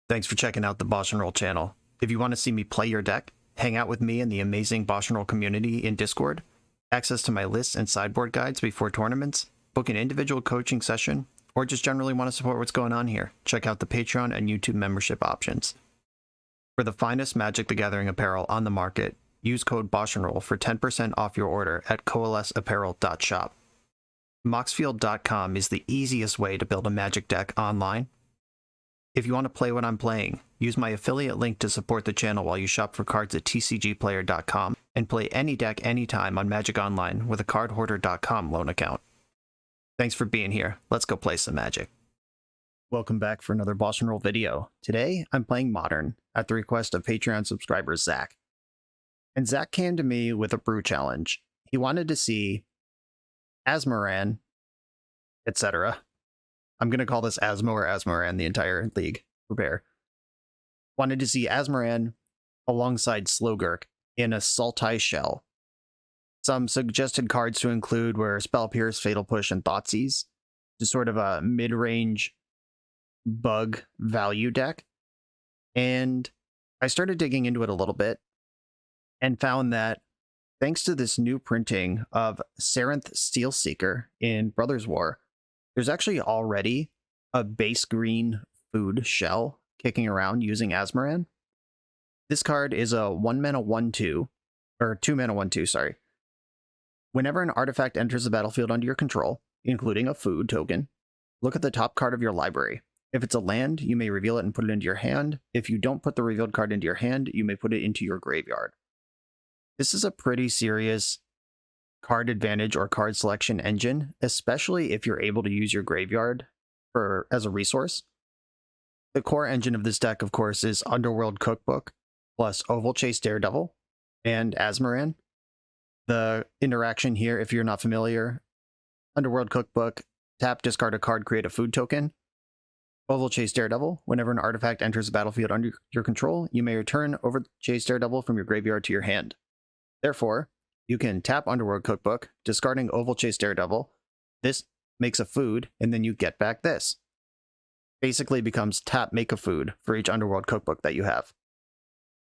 Thanks for checking out the BoshNRoll channel. If you want to see me play your deck, hang out with me in the amazing BoshNRoll community in Discord, access to my lists and sideboard guides before tournaments, book an individual coaching session, or just generally want to support what's going on here, check out the Patreon and YouTube membership options. For the finest Magic the Gathering apparel on the market, use code BoshNRoll for 10% off your order at coalesceapparel.shop. Moxfield.com is the easiest way to build a Magic deck online. If you want to play what I'm playing, use my affiliate link to support the channel while you shop for cards at tcgplayer.com and play any deck anytime on Magic Online with a cardhoarder.com loan account. Thanks for being here. Let's go play some Magic. Welcome back for another BoshNRoll video. Today, I'm playing Modern at the request of Patreon subscriber Zach. And Zach came to me with a brew challenge. He wanted to see Asmoran, etc. I'm going to call this Asmo or Asmoran the entire league. Prepare. Wanted to see Asmoran alongside Slogurk in a Sultai shell. Some suggested cards to include were Spell Pierce, Fatal Push, and Thoughtseize. Just sort of a mid-range bug value deck. And I started digging into it a little bit and found that thanks to this new printing of Sarenth Steelseeker in Brothers War, there's actually already a base green food shell kicking around using Asmoran. This card is a 1-mana 1/2, or 2-mana 1/2, sorry. Whenever an artifact enters the battlefield under your control, including a food token, look at the top card of your library. If it's a land, you may reveal it and put it into your hand. If you don't put the revealed card into your hand, you may put it into your graveyard. This is a pretty serious card advantage or card selection engine, especially if you're able to use your graveyard as a resource. The core engine of this deck, of course, is Underworld Cookbook plus Oval Chase Daredevil and Asmoran. The interaction here, if you're not familiar, Underworld Cookbook, tap, discard a card, create a food token. Oval Chase Daredevil, whenever an artifact enters the battlefield under your control, you may return Oval Chase Daredevil from your graveyard to your hand. Therefore, you can tap Underworld Cookbook, discarding Oval Chase Daredevil. This makes a food, and then you get back this. Basically becomes tap, make a food for each Underworld Cookbook that you have.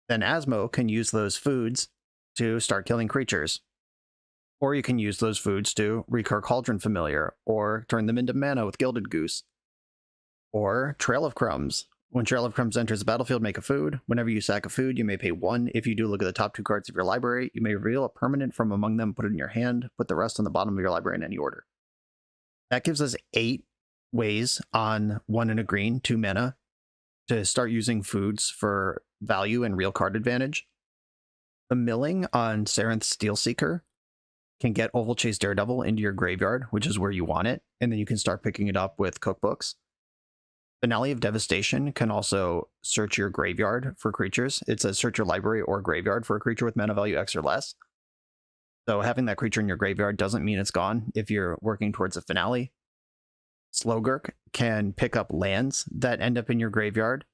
Then Asmo can use those foods to start killing creatures. Or you can use those foods to recur Cauldron Familiar, or turn them into mana with Gilded Goose. Or Trail of Crumbs. When Trail of Crumbs enters the battlefield, make a food. Whenever you sack a food, you may pay 1. If you do, look at the top 2 cards of your library. You may reveal a permanent from among them, put it in your hand, put the rest on the bottom of your library in any order. That gives us 8 ways on 1 and a green, 2 mana, to start using foods for value and real card advantage. The milling on Sarenth Steelseeker can get Oval Chase Daredevil into your graveyard, which is where you want it, and then you can start picking it up with cookbooks. Finale of Devastation can also search your graveyard for creatures. It says search your library or graveyard for a creature with mana value X or less. So having that creature in your graveyard doesn't mean it's gone if you're working towards a finale. Slogurk can pick up lands that end up in your graveyard.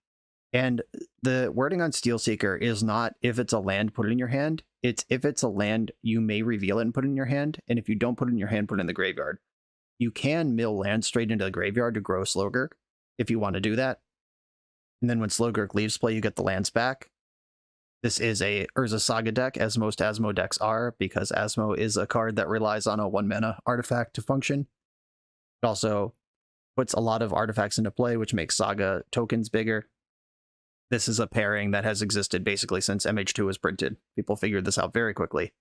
And the wording on Steelseeker is not if it's a land, put it in your hand. It's if it's a land, you may reveal it and put it in your hand. And if you don't put it in your hand, put it in the graveyard. You can mill land straight into the graveyard to grow Slogurk if you want to do that. And then when Slogurk leaves play, you get the lands back. This is a Urza Saga deck, as most Asmo decks are, because Asmo is a card that relies on a 1-mana artifact to function. It also puts a lot of artifacts into play, which makes Saga tokens bigger. This is a pairing that has existed basically since MH2 was printed. People figured this out very quickly.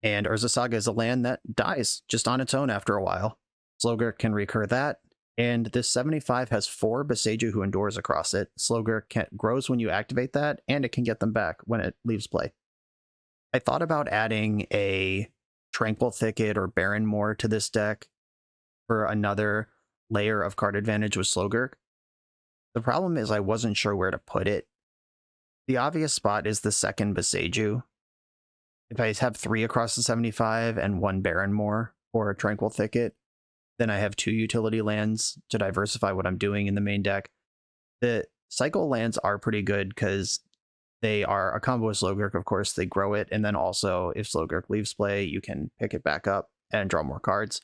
And Urza Saga is a land that dies just on its own after a while. Slogurk can recur that. And this 75 has 4 Boseiju Who Endures across it. Slogurk grows when you activate that, and it can get them back when it leaves play. I thought about adding a Tranquil Thicket or Barrenmoor to this deck for another layer of card advantage with Slogurk. The problem is I wasn't sure where to put it. The obvious spot is the second Boseiju. If I have 3 across the 75 and 1 Barrenmoor or a Tranquil Thicket, then I have 2 utility lands to diversify what I'm doing in the main deck. The cycle lands are pretty good because they are a combo with Slogurk, of course. They grow it, and then also if Slogurk leaves play, you can pick it back up and draw more cards.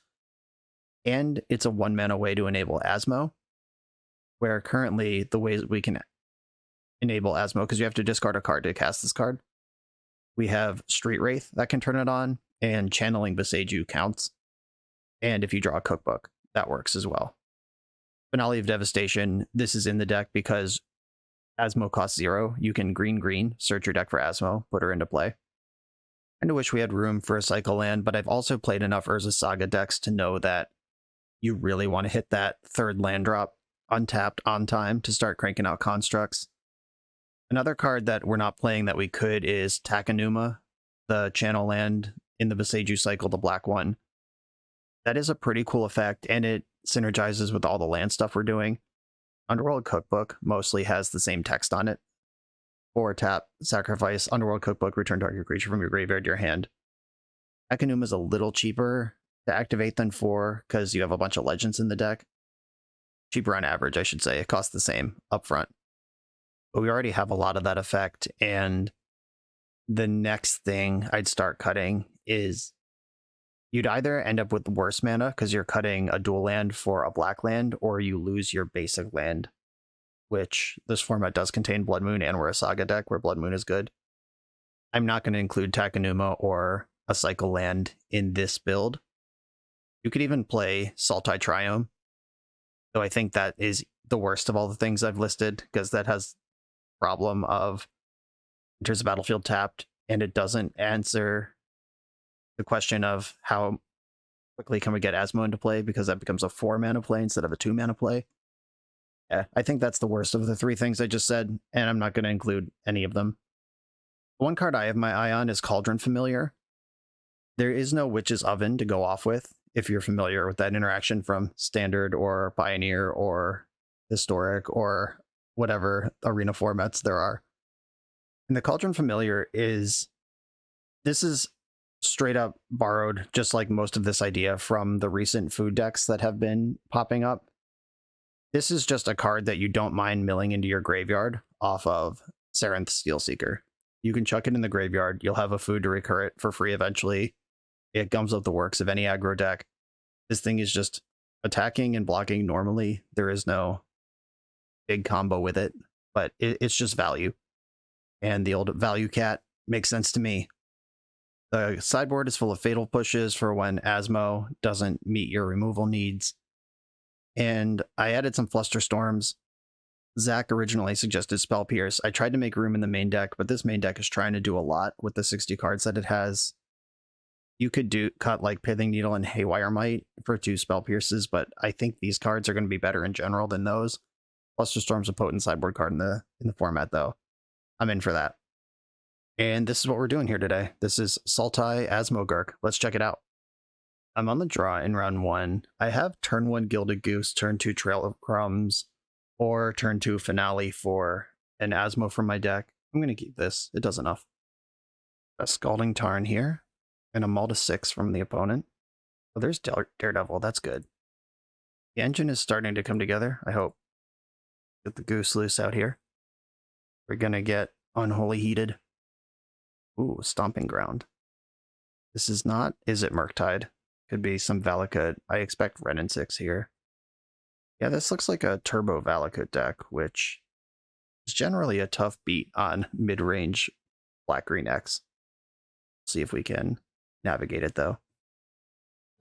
And it's a 1-mana way to enable Asmo, where currently the ways we can enable Asmo because you have to discard a card to cast this card. We have Street Wraith that can turn it on, and Channeling Boseiju counts. And if you draw a cookbook, that works as well. Finale of Devastation, this is in the deck because Asmo costs 0. You can green, search your deck for Asmo, put her into play. I kind of wish we had room for a cycle land, but I've also played enough Urza Saga decks to know that you really want to hit that third land drop untapped on time to start cranking out constructs. Another card that we're not playing that we could is Takenuma, the channel land in the Boseiju cycle, the black one. That is a pretty cool effect, and it synergizes with all the land stuff we're doing. Underworld Cookbook mostly has the same text on it. 4 tap, sacrifice, Underworld Cookbook, return target creature from your graveyard to your hand. Takenuma is a little cheaper to activate than 4 because you have a bunch of legends in the deck. Cheaper on average, I should say. It costs the same upfront. But we already have a lot of that effect, and the next thing I'd start cutting is you'd either end up with worse mana because you're cutting a dual land for a black land, or you lose your basic land, which this format does contain Blood Moon, and we're a Saga deck where Blood Moon is good. I'm not going to include Takenuma or a cycle land in this build. You could even play Sultai Triome, though I think that is the worst of all the things I've listed, because that has problem of enters the battlefield tapped, and it doesn't answer the question of how quickly can we get Asmo into play, because that becomes a 4 mana play instead of a 2 mana play. Yeah, I think that's the worst of the 3 things I just said, and I'm not going to include any of them. One card I have my eye on is Cauldron Familiar. There is no Witch's Oven to go off with if you're familiar with that interaction from Standard or Pioneer or Historic or whatever arena formats there are. And the Cauldron Familiar this is straight up borrowed, just like most of this idea, from the recent food decks that have been popping up. This is just a card that you don't mind milling into your graveyard off of Sarenth Steelseeker. You can chuck it in the graveyard, you'll have a food to recur it for free eventually. It gums up the works of any aggro deck. This thing is just attacking and blocking normally. There is no big combo with it, but it's just value. And the old value cat makes sense to me. The sideboard is full of fatal pushes for when Asmo doesn't meet your removal needs. And I added some Flusterstorms. Zach originally suggested Spell Pierce. I tried to make room in the main deck, but this main deck is trying to do a lot with the 60 cards that it has. You could cut like Pithing Needle and Haywire Might for 2 Spell Pierces, but I think these cards are going to be better in general than those. Flusterstorm's a potent sideboard card in the format, though. I'm in for that. And this is what we're doing here today. This is Sultai Asmo-Gurk. Let's check it out. I'm on the draw in round 1. I have turn 1 Gilded Goose, turn 2 Trail of Crumbs, or turn 2 Finale for an Asmo from my deck. I'm going to keep this. It does enough. A Scalding Tarn here, and a Mull to 6 from the opponent. Oh, there's Daredevil. That's good. The engine is starting to come together, I hope. Get the goose loose out here. We're going to get Unholy Heated. Ooh, Stomping Ground. This is not... Is it Murktide? Could be some Valakut. I expect Red and 6 here. Yeah, this looks like a Turbo Valakut deck, which is generally a tough beat on mid-range Black-Green X. See if we can navigate it, though.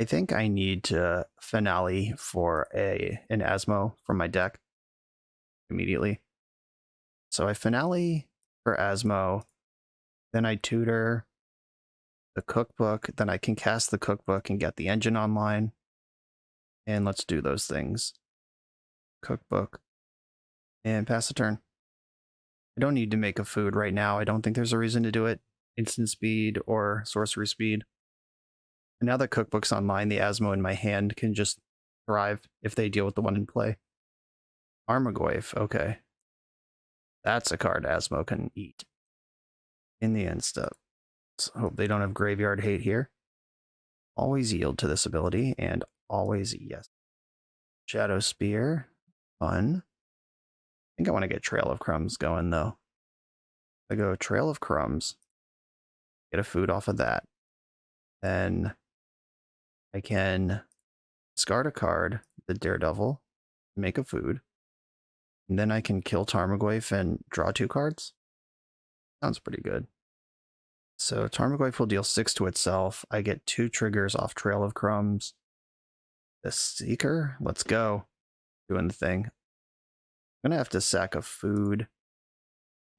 I think I need to Finale for an Asmo from my deck immediately. So I Finale for Asmo, then I tutor the cookbook, then I can cast the cookbook and get the engine online. And let's do those things. Cookbook. And pass the turn. I don't need to make a food right now. I don't think there's a reason to do it. Instant speed or sorcery speed. And now that cookbook's online, the Asmo in my hand can just thrive if they deal with the one in play. Armagoyf, okay. That's a card Asmo can eat. In the end step. Let's hope they don't have graveyard hate here. Always yield to this ability, and always yes. Shadow Spear, fun. I think I want to get Trail of Crumbs going, though. I go Trail of Crumbs, get a food off of that. Then I can discard a card, the Daredevil, make a food. And then I can kill Tarmogoyf and draw 2 cards. Sounds pretty good. So Tarmogoyf will deal 6 to itself. I get 2 triggers off Trail of Crumbs. The Seeker? Let's go. Doing the thing. I'm gonna have to sack a food.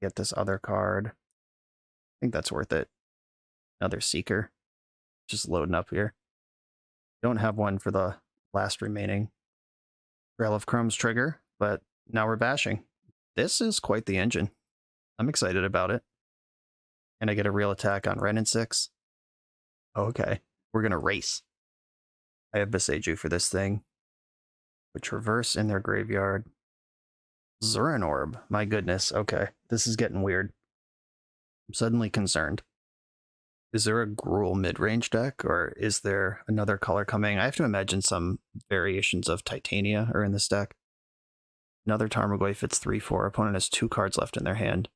Get this other card. I think that's worth it. Another Seeker. Just loading up here. Don't have one for the last remaining Trail of Crumbs trigger, but now we're bashing. This is quite the engine. I'm excited about it. And I get a real attack on Ren and 6. Okay, we're gonna race. I have Boseiju for this thing. Which reverse in their graveyard. Zurin Orb, my goodness. Okay, this is getting weird. I'm suddenly concerned. Is there a Gruul mid-range deck, or is there another color coming? I have to imagine some variations of Titania are in this deck. Another Tarmogoyf fits 3/4. Opponent has 2 cards left in their hand.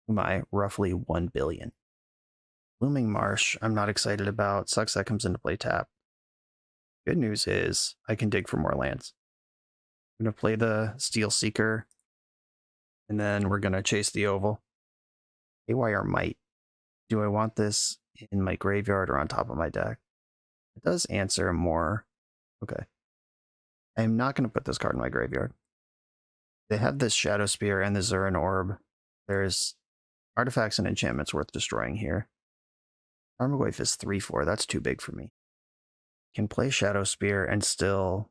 My roughly 1 billion. Looming Marsh, I'm not excited about. Sucks that comes into play tap. Good news is I can dig for more lands. I'm going to play the Steel Seeker, and then we're going to chase the Oval. Haywire Might. Do I want this in my graveyard or on top of my deck? It does answer more. Okay. I'm not going to put this card in my graveyard. They have this Shadow Spear and the Zurin Orb. There's artifacts and enchantments worth destroying here. Tarmogoyf is 3/4. That's too big for me. Can play Shadow Spear and still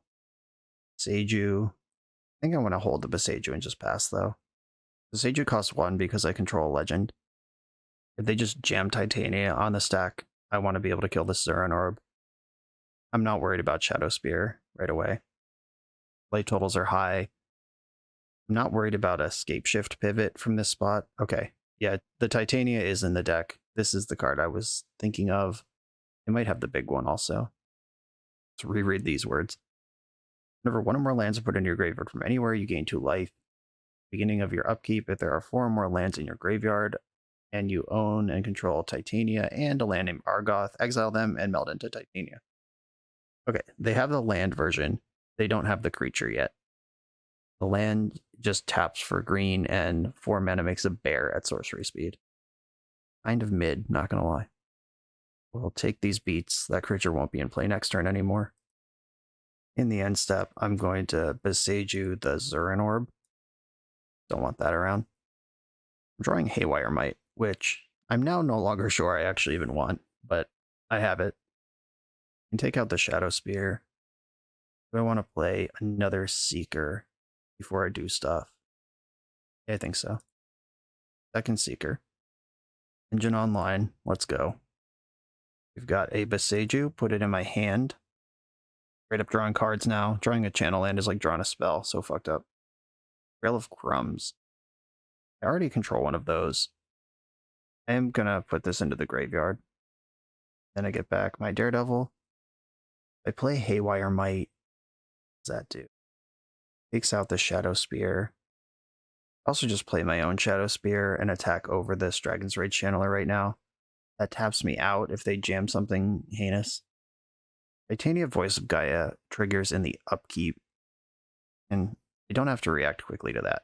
Boseiju. I think I want to hold the Boseiju and just pass, though. Boseiju costs 1 because I control a legend. If they just jam Titania on the stack, I want to be able to kill the Zurin Orb. I'm not worried about Shadow Spear right away. Play totals are high. I'm not worried about a Scapeshift pivot from this spot. Okay, yeah, the Titania is in the deck. This is the card I was thinking of. It might have the big one also. Let's reread these words. Whenever 1 or more lands are put into your graveyard from anywhere, you gain 2 life. Beginning of your upkeep, if there are 4 or more lands in your graveyard, and you own and control Titania and a land named Argoth, exile them and meld into Titania. Okay, they have the land version. They don't have the creature yet. The land just taps for green and 4 mana makes a bear at sorcery speed. Kind of mid, not gonna lie. We'll take these beats. That creature won't be in play next turn anymore. In the end step, I'm going to Boseiju the Zurin Orb. Don't want that around. I'm drawing Haywire Might, which I'm now no longer sure I actually even want, but I have it. I can take out the Shadow Spear. Do I want to play another Seeker before I do stuff? Yeah, I think so. Second Seeker. Engine online. Let's go. We've got a Boseiju. Put it in my hand. Straight up drawing cards now. Drawing a channel land is like drawing a spell. So fucked up. Trail of Crumbs. I already control one of those. I am gonna put this into the graveyard. Then I get back my Daredevil. I play Haywire Might. What does that do? Takes out the Shadow Spear. Also just play my own Shadow Spear and attack over this Dragon's Rage Channeler right now. That taps me out if they jam something heinous. Titania Voice of Gaia triggers in the upkeep, and you don't have to react quickly to that.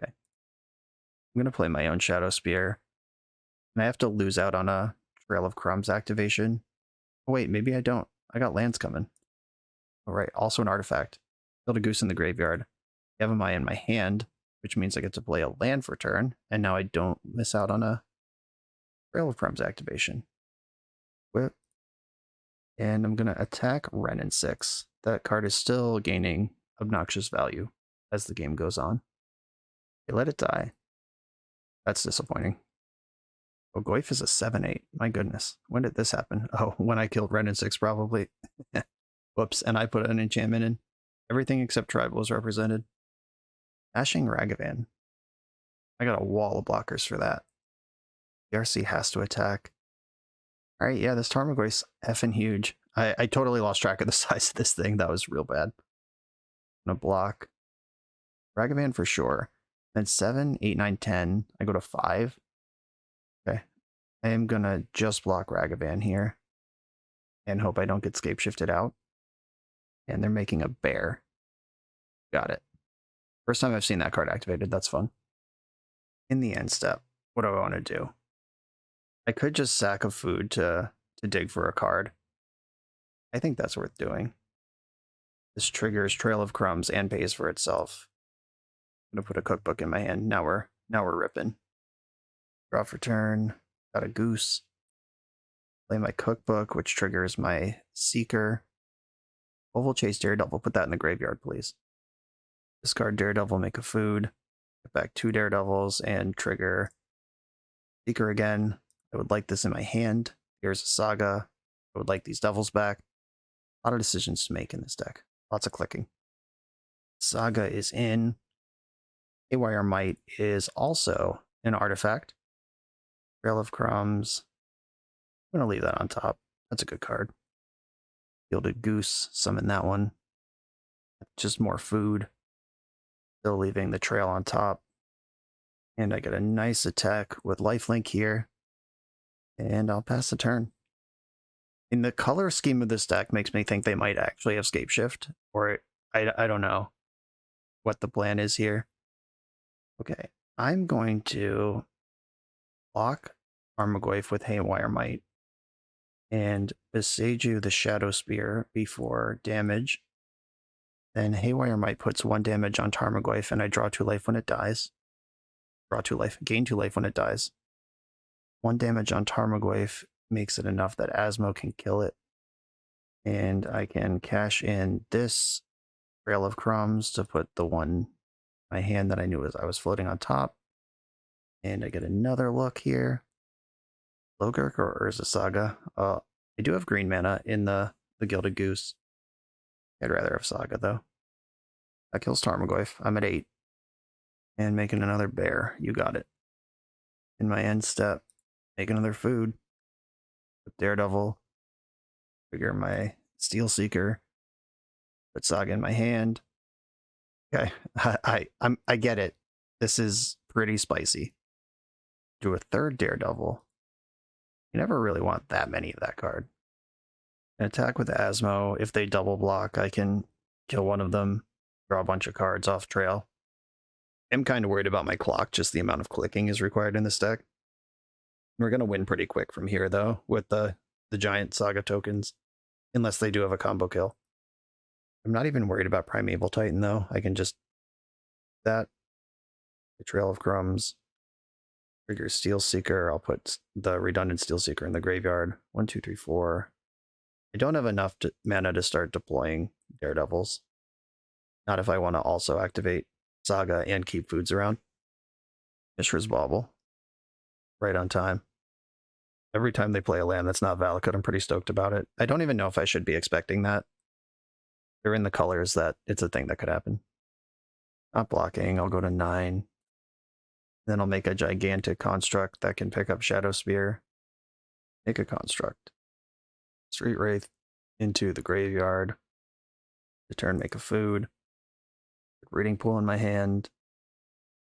Okay. I'm going to play my own Shadow Spear, and I have to lose out on a Trail of Crumbs activation. Oh wait, maybe I don't. I got lands coming. Alright, also an artifact. Build a Goose in the graveyard. I have Yavimaya in my hand, which means I get to play a land for turn, and now I don't miss out on a Trail of Crumbs activation. Whip. And I'm going to attack Ren and 6. That card is still gaining obnoxious value as the game goes on. Okay, let it die. That's disappointing. Oh, Goyf is a 7/8. My goodness. When did this happen? Oh, when I killed Ren and 6, probably. Whoops, and I put an enchantment in. Everything except tribal is represented. Ashing Ragavan. I got a wall of blockers for that. DRC has to attack. Alright, yeah, this Tarmogoyf's effing huge. I totally lost track of the size of this thing. That was real bad. I'm gonna block Ragavan for sure. Then 7, 8, 9, 10. I go to 5. Okay. I am gonna just block Ragavan here. And hope I don't get scape shifted out. And they're making a bear. Got it. First time I've seen that card activated. That's fun. In the end step, what do I want to do? I could just sack a food to dig for a card. I think that's worth doing. This triggers Trail of Crumbs and pays for itself. I'm gonna put a cookbook in my hand. Now we're ripping. Draw for turn. Got a goose. Play my cookbook, which triggers my seeker. Oval Chase Daredevil. Put that in the graveyard, please. Discard Daredevil, make a food. Get back 2 Daredevils and trigger Seeker again. I would like this in my hand. Here's a Saga. I would like these Devils back. A lot of decisions to make in this deck. Lots of clicking. Saga is in. Haywire Might is also an artifact. Trail of Crumbs. I'm going to leave that on top. That's a good card. Gilded Goose. Summon that one. Just more food. Still leaving the trail on top. And I get a nice attack with lifelink here. And I'll pass the turn. In the color scheme of this deck makes me think they might actually have Scape Shift. Or I don't know what the plan is here. Okay, I'm going to block Armogoyf with Haywire Might. And Beseiju the Shadow Spear before damage. Then Haywire Might puts 1 damage on Tarmogoyf, and I draw 2 life when it dies. Draw 2 life, gain 2 life when it dies. 1 damage on Tarmogoyf makes it enough that Asmo can kill it. And I can cash in this Trail of Crumbs to put the one in my hand that I knew as I was floating on top. And I get another look here. Slogurk or Urza Saga. I do have green mana in the Gilded Goose. I'd rather have Saga, though. That kills Tarmogoyf. I'm at 8. And making another bear. You got it. In my end step, make another food. With Daredevil. Trigger my Steel Seeker. Put Saga in my hand. Okay, I get it. This is pretty spicy. Do a 3rd Daredevil. You never really want that many of that card. An attack with Asmo. If they double block, I can kill one of them, draw a bunch of cards off trail. I'm kind of worried about my clock, just the amount of clicking is required in this deck. We're going to win pretty quick from here, though, with the giant Saga tokens, unless they do have a combo kill. I'm not even worried about Primeval Titan, though. I can just that. The Trail of Crumbs. Trigger Steel Seeker. I'll put the redundant Steel Seeker in the graveyard. 1, 2, 3, 4. I don't have enough mana to start deploying Daredevils. Not if I want to also activate Saga and keep foods around. Mishra's Bauble. Right on time. Every time they play a land that's not Valakut, I'm pretty stoked about it. I don't even know if I should be expecting that. They're in the colors that it's a thing that could happen. Not blocking, I'll go to 9. Then I'll make a gigantic construct that can pick up Shadow Spear. Make a construct. Street Wraith into the graveyard. Return, make a food. Reading Pool in my hand.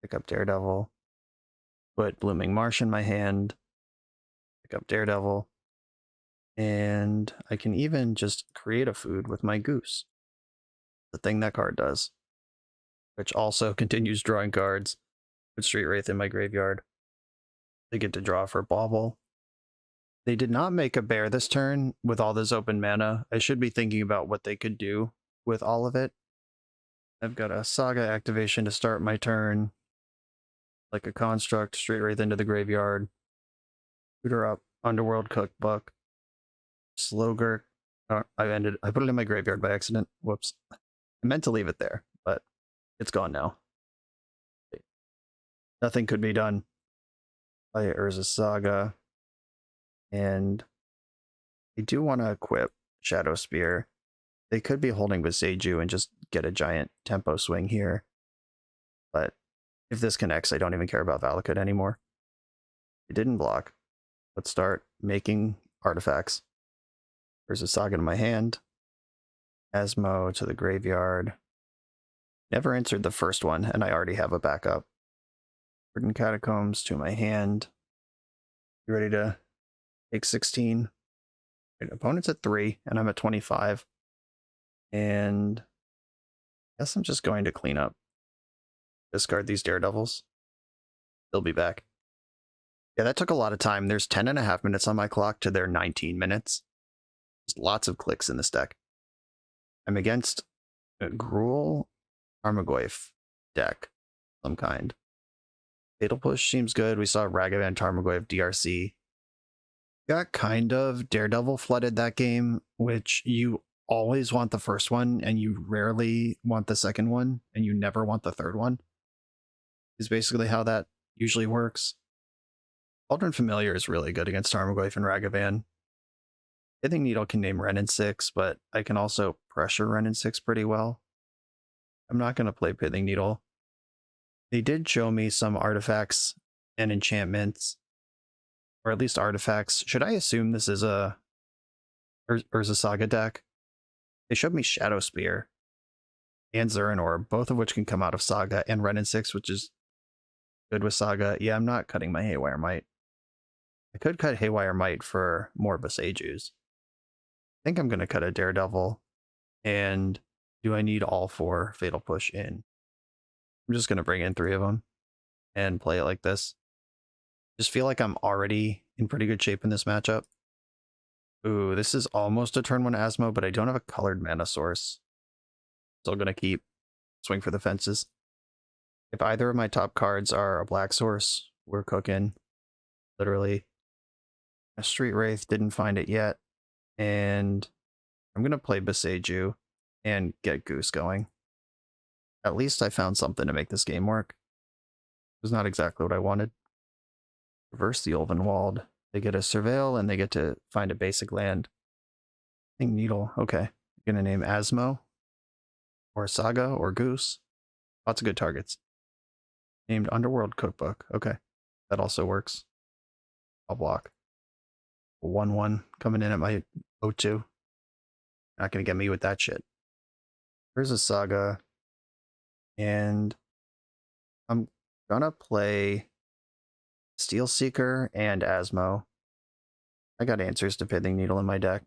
Pick up Daredevil. Put Blooming Marsh in my hand. Pick up Daredevil. And I can even just create a food with my Goose. The thing that card does. Which also continues drawing cards. Put Street Wraith in my graveyard. They get to draw for Bauble. They did not make a bear this turn with all this open mana. I should be thinking about what they could do with all of it. I've got a Saga activation to start my turn. Like a construct, Street Wraith into the graveyard. Shoot her up, Underworld Cookbook. Slogurk. I put it in my graveyard by accident. Whoops. I meant to leave it there, but it's gone now. Nothing could be done by Urza Saga. And I do want to equip Shadow Spear. They could be holding Beseiju and just get a giant tempo swing here. But if this connects, I don't even care about Valakut anymore. It didn't block. Let's start making artifacts. There's a Saga in my hand. Asmo to the graveyard. Never answered the first one, and I already have a backup. Verdant Catacombs to my hand. You ready to take 16? Right, opponent's at 3, and I'm at 25. And I guess I'm just going to clean up. Discard these Daredevils. They'll be back. Yeah, that took a lot of time. There's 10.5 minutes on my clock to their 19 minutes. There's lots of clicks in this deck. I'm against a Gruul Tarmogoyf deck, some kind. Fatal Push seems good. We saw Ragavan Tarmogoyf DRC. Got kind of Daredevil flooded that game, which you always want the first one and you rarely want the second one and you never want the third one. Is basically how that usually works. Aldrin Familiar is really good against Tarmogoyf and Ragavan. Pithing Needle can name Renin 6, but I can also pressure Renin 6 pretty well. I'm not going to play Pithing Needle. They did show me some artifacts and enchantments, or at least artifacts. Should I assume this is a Urza Saga deck? They showed me Shadow Spear and Zurin Orb, both of which can come out of Saga, and Renin 6, which is good with Saga. Yeah, I'm not cutting my Haywire Might. I could cut Haywire Might for more Boseijus. I think I'm going to cut a Daredevil. And do I need all 4 Fatal Push in? I'm just going to bring in 3 of them and play it like this. Just feel like I'm already in pretty good shape in this matchup. Ooh, this is almost a turn 1 Asmo, but I don't have a colored mana source. Still going to keep swing for the fences. If either of my top cards are a black source, we're cooking. Literally. A Street Wraith, didn't find it yet. And I'm going to play Boseiju and get Goose going. At least I found something to make this game work. It was not exactly what I wanted. Reverse the Ulvenwald. They get a Surveil and they get to find a basic land. I think Needle. Okay. I'm going to name Asmo or Saga or Goose. Lots of good targets. Named Underworld Cookbook. Okay. That also works. I'll block. 1/1 coming in at my 0-2. Not going to get me with that shit. Here's a Saga. And I'm going to play Steel Seeker and Asmo. I got answers to Pithing Needle in my deck.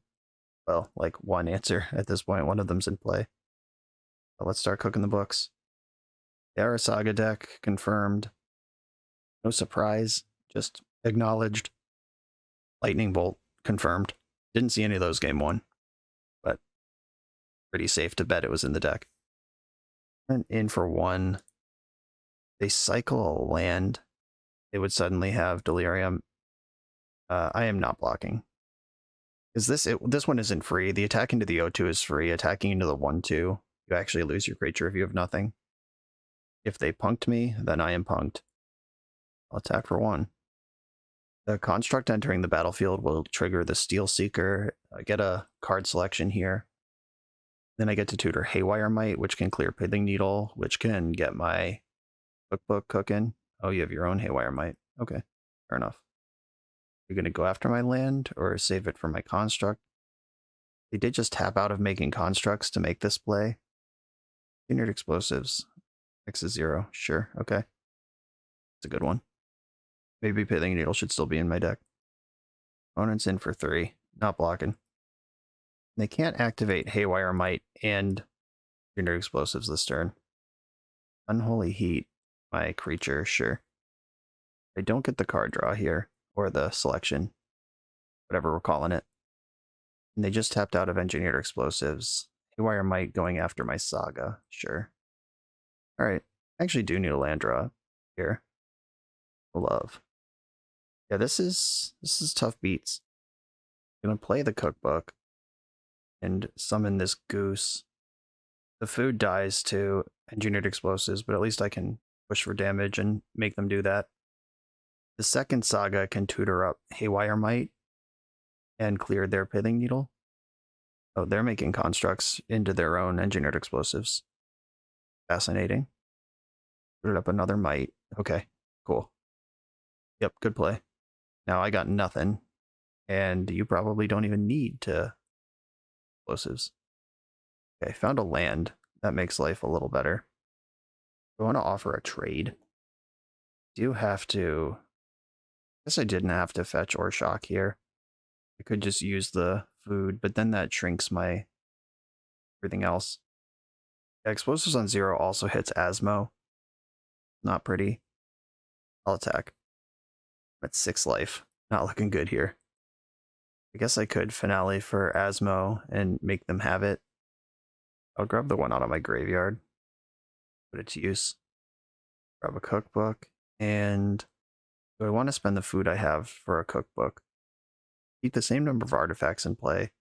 Well, like one answer at this point. One of them's in play. But let's start cooking the books. They are a Saga deck, confirmed. No surprise, just acknowledged. Lightning Bolt, confirmed. Didn't see any of those game 1, but pretty safe to bet it was in the deck. And in for 1. They cycle a land. They would suddenly have Delirium. I am not blocking. Is this one isn't free. The attack into the 0-2 is free. Attacking into the 1-2, you actually lose your creature if you have nothing. If they punked me, then I am punked. I'll attack for 1. The construct entering the battlefield will trigger the Steel Seeker. I get a card selection here. Then I get to tutor Haywire Might, which can clear Pithing Needle, which can get my cookbook cooking. Oh, you have your own Haywire Might. Okay, fair enough. You're going to go after my land or save it for my construct? They did just tap out of making constructs to make this play. Engineered Explosives. X is 0. Sure, okay. It's a good one. Maybe Pithing Needle should still be in my deck. Opponent's in for 3. Not blocking. They can't activate Haywire Might and Engineered Explosives this turn. Unholy Heat. My creature, sure. I don't get the card draw here, or the selection. Whatever we're calling it. And they just tapped out of Engineered Explosives. Haywire Might going after my Saga, sure. Alright, I actually do need a land draw here. Love. Yeah, this is tough beats. I'm gonna play the cookbook and summon this Goose. The food dies to Engineered Explosives, but at least I can push for damage and make them do that. The second Saga can tutor up Haywire Might and clear their Pithing Needle. Oh, they're making constructs into their own Engineered Explosives. Fascinating. Put it up another Might. Okay, cool. Yep, good play. Now I got nothing, and you probably don't even need to explosives. Okay, found a land. That makes life a little better. I want to offer a trade. Do have to... I guess I didn't have to fetch or shock here. I could just use the food, but then that shrinks my everything else. Yeah, explosives on 0 also hits Asmo. Not pretty. I'll attack. I'm at 6 life. Not looking good here. I guess I could finale for Asmo and make them have it. I'll grab the one out of my graveyard. Put it to use. Grab a cookbook. And do I want to spend the food I have for a cookbook? Keep the same number of artifacts in play.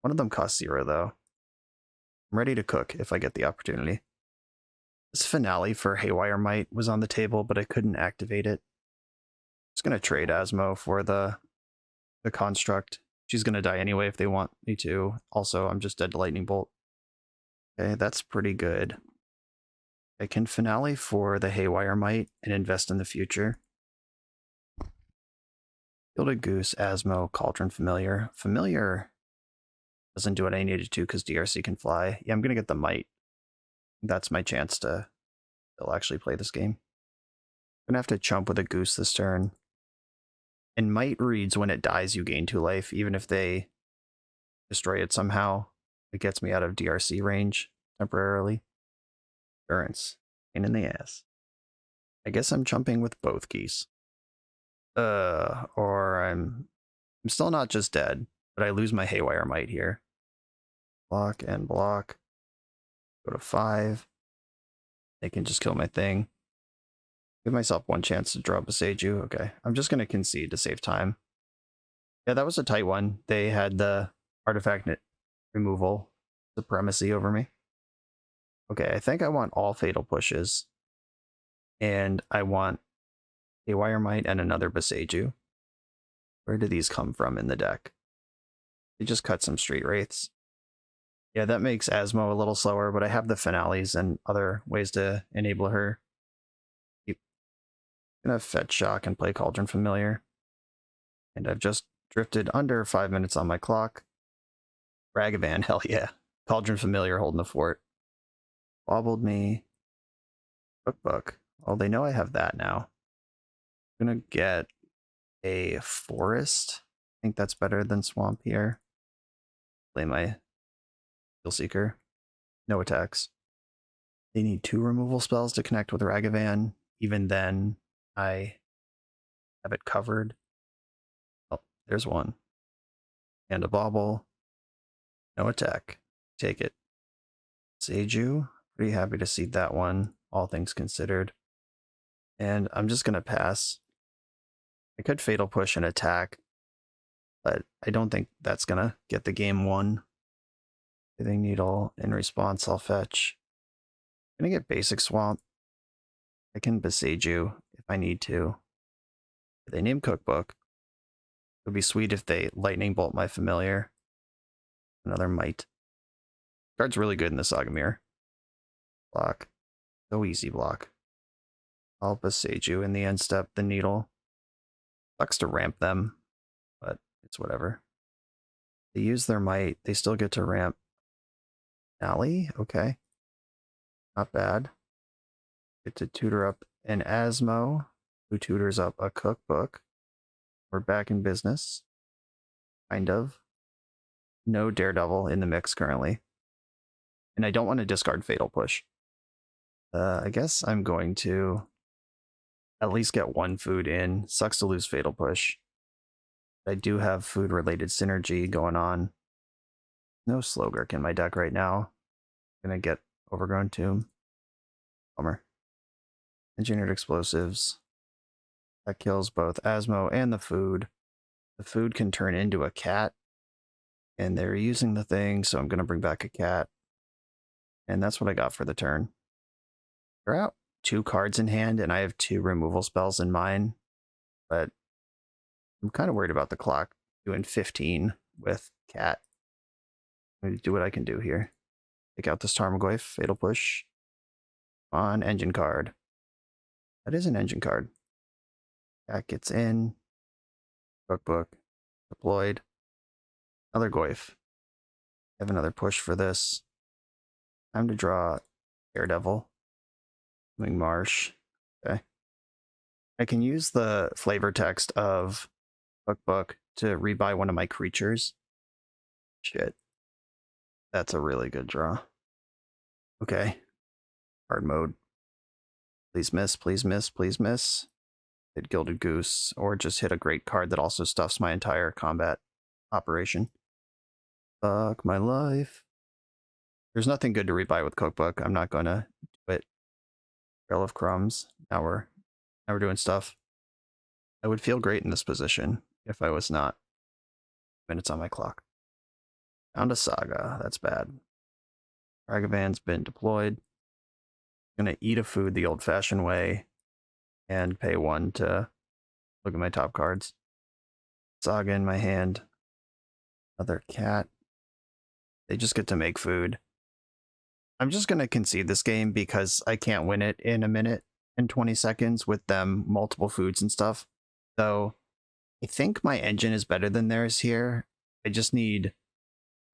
One of them costs 0 though. I'm ready to cook if I get the opportunity. This finale for Haywire Might was on the table, but I couldn't activate it. I'm just gonna trade Asmo for the construct. She's gonna die anyway if they want me to. Also, I'm just dead to Lightning Bolt. Okay, that's pretty good. I can finale for the Haywire Might and invest in the future. Gilded Goose, Asmo, Cauldron Familiar. Familiar doesn't do what I needed to because DRC can fly. Yeah, I'm gonna get the Might. That's my chance to still actually play this game. I'm gonna have to chump with a Goose this turn. And Might reads when it dies, you gain 2 life, even if they destroy it somehow. It gets me out of DRC range temporarily. Endurance. Pain in the ass. I guess I'm chumping with both geese. Or I'm still not just dead, but I lose my Haywire Might here. Block and block. Go to 5. They can just kill my thing. Give myself one chance to draw Boseiju. Okay, I'm just going to concede to save time. Yeah, that was a tight one. They had the artifact removal supremacy over me. Okay, I think I want all fatal pushes. And I want a Haywire Might and another Boseiju. Where do these come from in the deck? They just cut some Street Wraiths. Yeah, that makes Asmo a little slower, but I have the finales and other ways to enable her. I'm gonna fetch Shock and play Cauldron Familiar. And I've just drifted under 5 minutes on my clock. Ragavan, hell yeah. Cauldron Familiar holding the fort. Wobbled me. Cookbook. Oh, they know I have that now. I'm gonna get a Forest. I think that's better than Swamp here. Play my Steel Seeker. No attacks. They need 2 removal spells to connect with Ragavan. Even then, I have it covered. Oh, there's one. And a Bauble. No attack. Take it. Seiju. Pretty happy to see that one, all things considered. And I'm just going to pass. I could Fatal Push and attack, but I don't think that's going to get the game won. Breathing Needle. In response, I'll fetch. I'm going to get Basic Swamp. I can Boseiju if I need to. They name Cookbook. It would be sweet if they Lightning Bolt my Familiar. Another Might. Card's really good in the Saga Mirror. Block. So easy block. I'll Boseiju in the end step, the Needle. Sucks to ramp them, but it's whatever. They use their Might. They still get to ramp. Alley? Okay. Not bad. Get to tutor up an Asmo, who tutors up a Cookbook. We're back in business. Kind of. No Daredevil in the mix currently. And I don't want to discard Fatal Push. I guess I'm going to at least get 1 food in. Sucks to lose Fatal Push. I do have food-related synergy going on. No Slogurk in my deck right now. I'm gonna get Overgrown Tomb. Bummer. Engineered Explosives. That kills both Asmo and the food. The food can turn into a cat. And they're using the thing, so I'm gonna bring back a cat. And that's what I got for the turn. They're out 2 cards in hand, and I have 2 removal spells in mine. But I'm kind of worried about the clock doing 15 with cat. I'm gonna do what I can do here. Take out this Tarmogoyf, Fatal Push. On engine card. That is an engine card. Cat gets in. Cookbook. Deployed. Another Goyf. I have another push for this. Time to draw Daredevil. Wing Marsh. Okay. I can use the flavor text of Cookbook to rebuy one of my creatures. Shit. That's a really good draw. Okay. Hard mode. Please miss, please miss, please miss. Hit Gilded Goose, or just hit a great card that also stuffs my entire combat operation. Fuck my life. There's nothing good to rebuy with Cookbook. I'm not gonna do it. Trail of Crumbs. Now we're doing stuff. I would feel great in this position if I was not minutes on my clock. Found a Saga. That's bad. Ragavan's been deployed. Gonna eat a food the old-fashioned way and pay 1 to look at my top cards. Saga in my hand. Another cat. They just get to make food. I'm just gonna concede this game because I can't win it in a minute and 20 seconds with them multiple foods and stuff. So I think my engine is better than theirs here. I just need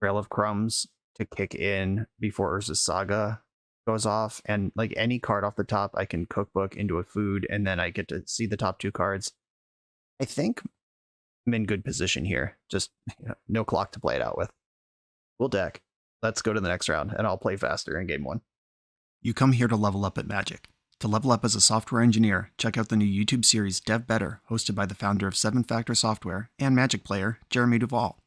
Trail of Crumbs to kick in before Urza's Saga goes off, and like any card off the top, I can Cookbook into a food, and then I get to see the top 2 cards. I think I'm in good position here. Just no clock to play it out with. Cool deck. Let's go to the next round, and I'll play faster in game 1. You come here to level up at Magic. To level up as a software engineer, check out the new YouTube series Dev Better, hosted by the founder of 7 Factor Software and Magic player Jeremy Duvall.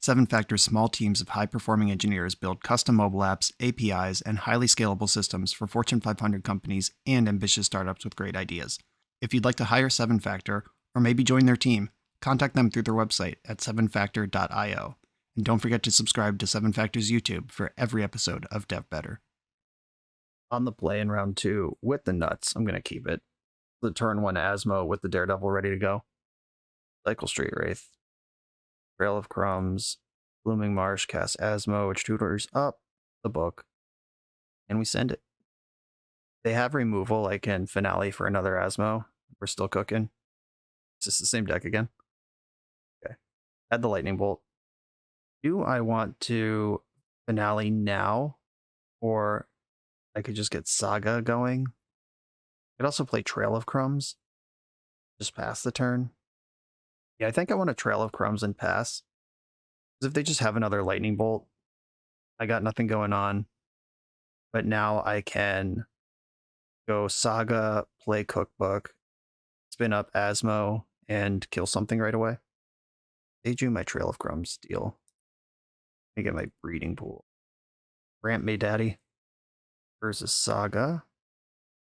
7 Factor's small teams of high-performing engineers build custom mobile apps, APIs, and highly scalable systems for Fortune 500 companies and ambitious startups with great ideas. If you'd like to hire 7 Factor, or maybe join their team, contact them through their website at 7factor.io. And don't forget to subscribe to 7 Factor's YouTube for every episode of Dev Better. On the play in round 2 with the nuts, I'm going to keep it. The turn 1 Asmo with the Daredevil ready to go. Cycle Street Wraith. Trail of Crumbs, Blooming Marsh, cast Asmo, which tutors up the book, and we send it. They have removal. I can finale for another Asmo. We're still cooking. Is this the same deck again? Okay. Add the Lightning Bolt. Do I want to finale now, or I could just get Saga going? I could also play Trail of Crumbs. Just pass the turn. Yeah, I think I want a Trail of Crumbs and pass. Because if they just have another Lightning Bolt, I got nothing going on. But now I can go Saga, play Cookbook, spin up Asmo, and kill something right away. They do my Trail of Crumbs deal. Let me get my breeding pool. Grant me, Daddy. There's a Saga.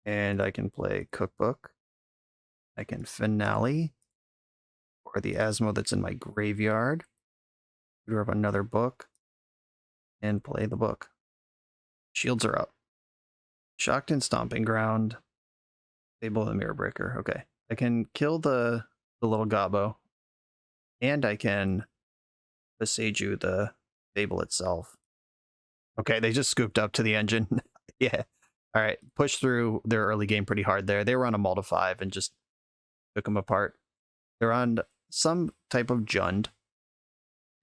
And I can play Cookbook. I can finale. Or the Asmo that's in my graveyard. Tutor up another book. And play the book. Shields are up. Shocked and Stomping Ground. Fable of the Mirror Breaker. Okay. I can kill the little Gobbo. And I can Beseiju the Fable itself. Okay, they just scooped up to the engine. Yeah. Alright, pushed through their early game pretty hard there. They were on a mull to 5 and just took them apart. They're on some type of Jund.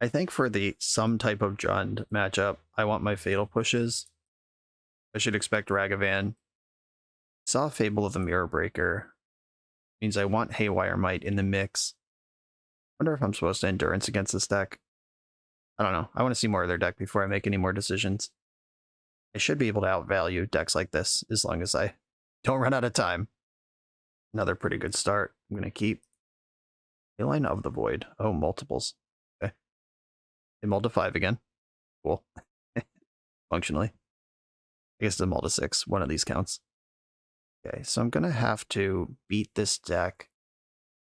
I think for the some type of Jund matchup, I want my Fatal Pushes. I should expect Ragavan. Saw Fable of the Mirror Breaker. Means I want Haywire Might in the mix. Wonder if I'm supposed to Endurance against this deck. I don't know. I want to see more of their deck before I make any more decisions. I should be able to outvalue decks like this as long as I don't run out of time. Another pretty good start. I'm going to keep Line of the Void. Oh, multiples. Okay. They mull to 5 again. Cool. Functionally. I guess the mull to 6. One of these counts. Okay, so I'm going to have to beat this deck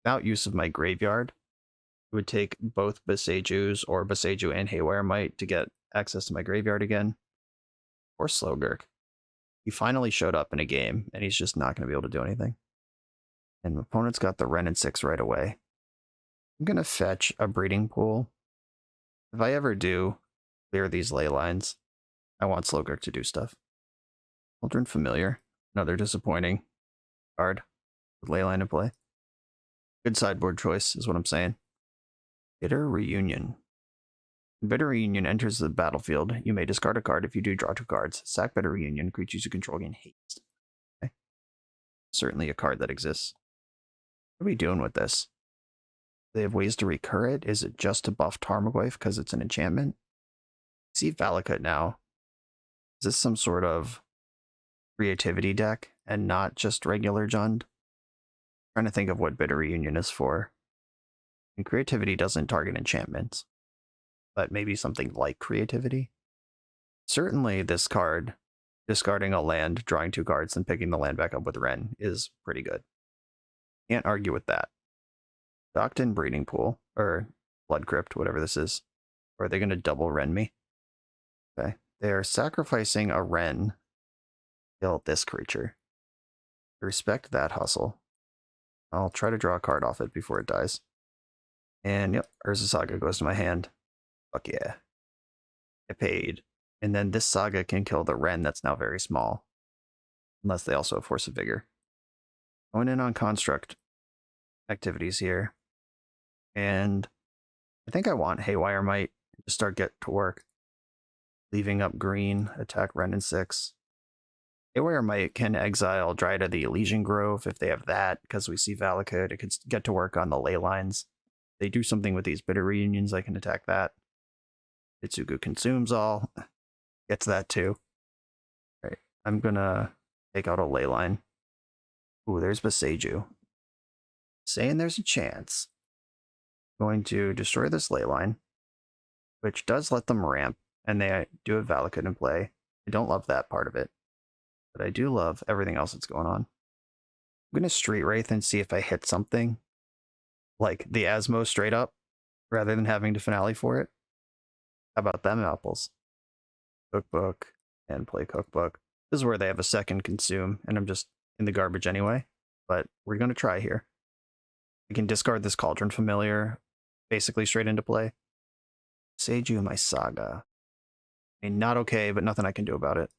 without use of my graveyard. It would take both Beseijus or Beseiju and Haywire Might to get access to my graveyard again. Or Slogurk. He finally showed up in a game, and he's just not going to be able to do anything. And my opponent's got the Wrenn and 6 right away. I'm going to fetch a Breeding Pool. If I ever do clear these ley lines, I want Slogurk to do stuff. Children Familiar. Another disappointing card with Leyline in play. Good sideboard choice is what I'm saying. Bitter Reunion. When Bitter Reunion enters the battlefield, you may discard a card. If you do, draw 2 cards. Sack Bitter Reunion. Creatures you control gain haste. Okay. Certainly a card that exists. What are we doing with this? Do they have ways to recur it? Is it just to buff Tarmogoyf because it's an enchantment? See Valakut now. Is this some sort of creativity deck? and not just regular Jund. Trying to think of what Bitter Reunion is for. And creativity doesn't target enchantments, but maybe something like creativity. Certainly this card, discarding a land, drawing 2 cards, and picking the land back up with Wrenn is pretty good. Can't argue with that. Docked-in Breeding Pool, or Blood Crypt, whatever this is. Or are they going to double Wrenn me? Okay. They are sacrificing a Wrenn. Kill this creature. Respect that hustle. I'll try to draw a card off it before it dies. And yep, Urza Saga goes to my hand. Fuck yeah. I paid. And then this Saga can kill the Wrenn that's now very small. Unless they also have Force of Vigor. Going in on construct activities here. And I think I want Haywire Might to start get to work. Leaving up green, attack Wrenn in 6. Haywire Might can exile Dryad of the Elysian Grove if they have that, because we see Valakut. It could get to work on the ley lines. They do something with these Bitter Reunions, I can attack that. Itsugu consumes all. Gets that too. All right, I'm gonna take out a ley line. Ooh, there's Boseiju. Saying there's a chance. Going to destroy this ley line, which does let them ramp, and they do have Valakut in play. I don't love that part of it, but I do love everything else that's going on. I'm gonna Street Wraith and see if I hit something, like the Asmo straight up, rather than having to finale for it. How about them apples? Cookbook and play Cookbook. This is where they have a second consume, and I'm just in the garbage anyway, but we're going to try here. I can discard this Cauldron Familiar, basically straight into play. Seiju my Saga. I mean, not okay, but nothing I can do about it.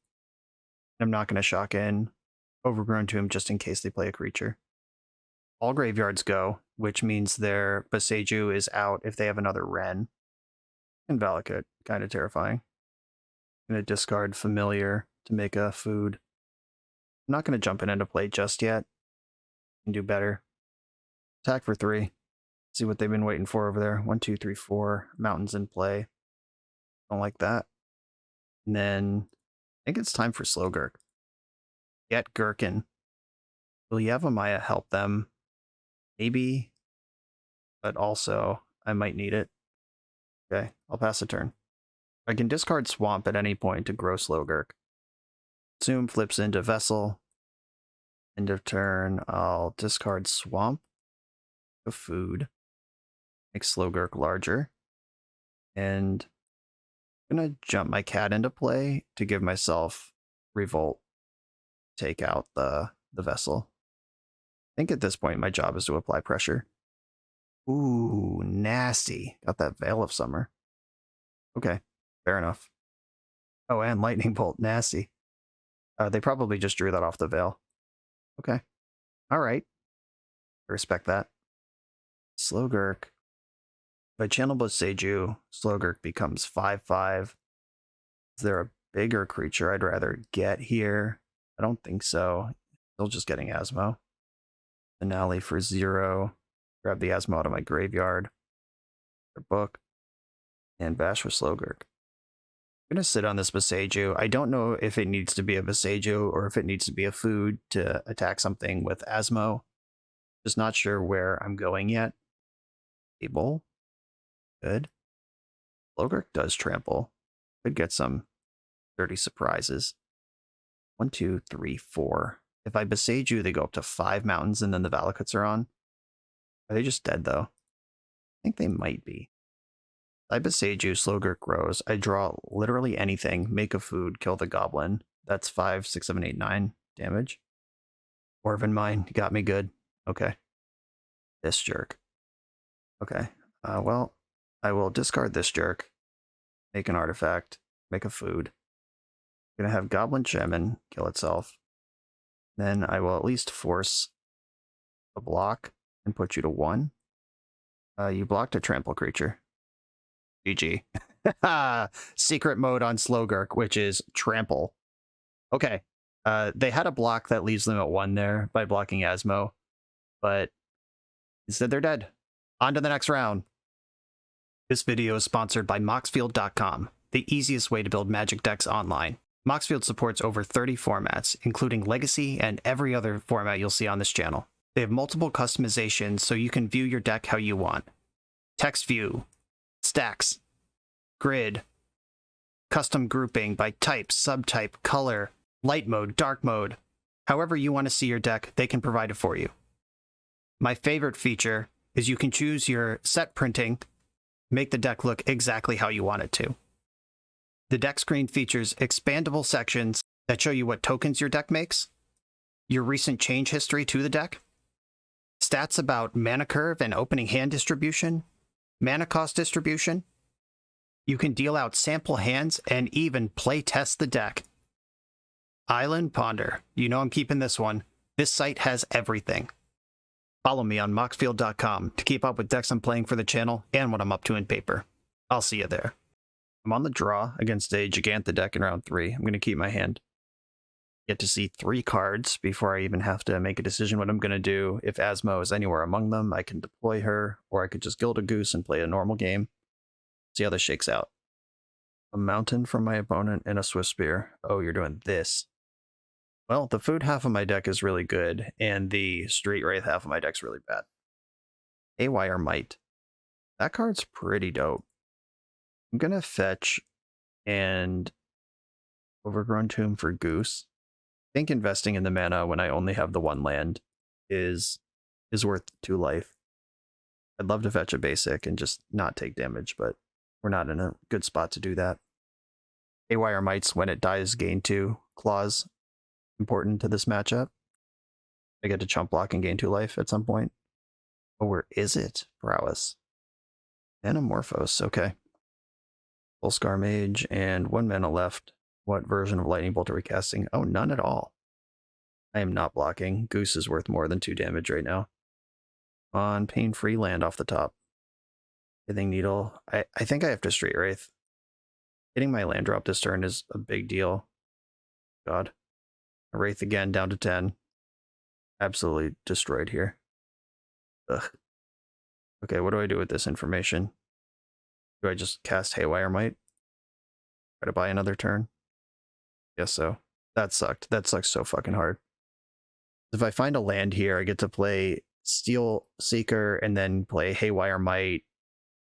I'm not going to shock in Overgrown Tomb just in case they play a creature. All graveyards go, which means their Boseiju is out if they have another Wrenn. And Valakut, kind of terrifying. I'm going to discard Familiar to make a food. I'm not going to jump it into play just yet. Can do better. Attack for 3. See what they've been waiting for over there. 1, 2, 3, 4. Mountains in play. Don't like that. And then I think it's time for Slogurk. Get Gherkin. Will Yavimaya help them? Maybe. But also, I might need it. Okay, I'll pass a turn. I can discard Swamp at any point to grow Slogurk. Zoom flips into Vessel. End of turn, I'll discard Swamp. A food. Make Slogurk larger. And I'm going to jump my cat into play to give myself Revolt. Take out the Vessel. I think at this point my job is to apply pressure. Ooh, nasty. Got that Veil of Summer. Okay, fair enough. Oh, and Lightning Bolt, nasty. They probably just drew that off the Veil. Okay. Alright. I respect that. Slogurk. If I channel Boseiju, Slogurk becomes 5/5. Is there a bigger creature I'd rather get here? I don't think so. Still just getting Asmo. Finale for 0. Grab the Asmo out of my graveyard. Their book. And bash with Slogurk. I'm going to sit on this Boseiju. I don't know if it needs to be a Boseiju or if it needs to be a food to attack something with Asmo. Just not sure where I'm going yet. Table. Good. Slogurk does trample. Could get some dirty surprises. 1, 2, 3, 4. If I Boseiju, they go up to 5 mountains and then the Valakuts are on. Are they just dead though? I think they might be. I Boseiju, Slogurk grows. I draw literally anything, make a food, kill the goblin. That's 5, 6, 7, 8, 9 damage. Dwarven Mine, you got me good. Okay. This jerk. Okay. Well, I will discard this jerk. Make an artifact. Make a food. I'm gonna have Goblin Shaman kill itself. Then I will at least force a block and put you to 1. You blocked a trample creature. GG. Secret mode on Slogurk, which is trample. Okay. They had a block that leaves them at 1 there by blocking Asmo, but instead they're dead. On to the next round. This video is sponsored by Moxfield.com, the easiest way to build Magic decks online. Moxfield supports over 30 formats, including Legacy and every other format you'll see on this channel. They have multiple customizations so you can view your deck how you want. Text view, stacks, grid, custom grouping by type, subtype, color, light mode, dark mode. However you want to see your deck, they can provide it for you. My favorite feature is you can choose your set printing, make the deck look exactly how you want it to. The deck screen features expandable sections that show you what tokens your deck makes, your recent change history to the deck, stats about mana curve and opening hand distribution, mana cost distribution. You can deal out sample hands and even play test the deck. Island Ponder. You know I'm keeping this one. This site has everything. Follow me on moxfield.com to keep up with decks I'm playing for the channel and what I'm up to in paper. I'll see you there. I'm on the draw against a Giganta deck in round 3. I'm going to keep my hand. Get to see 3 cards before I even have to make a decision what I'm going to do. If Asmo is anywhere among them, I can deploy her, or I could just gild a goose and play a normal game. See how this shakes out. A mountain from my opponent and a Swift Spear. Oh, you're doing this. Well, the food half of my deck is really good, and the Street Wraith half of my deck's really bad. Haywire Might. That card's pretty dope. I'm going to fetch and Overgrown Tomb for Goose. I think investing in the mana when I only have the 1 land is worth 2 life. I'd love to fetch a basic and just not take damage, but we're not in a good spot to do that. Haywire Might's when it dies gain 2 clause. Important to this matchup. I get to chump block and gain 2 life at some point. Oh, where is it? Prowess. Anamorphose, okay. Full Scar Mage and 1 mana left. What version of Lightning Bolt are we casting? Oh, none at all. I am not blocking. Goose is worth more than 2 damage right now. On Pain-Free land off the top. Pithing Needle. I think I have to Street Wraith. Hitting my land drop this turn is a big deal. God. A Wraith again, down to 10. Absolutely destroyed here. Ugh. Okay, what do I do with this information? Do I just cast Haywire Might? Try to buy another turn? Guess so. That sucked. That sucks so fucking hard. If I find a land here, I get to play Steel Seeker and then play Haywire Might.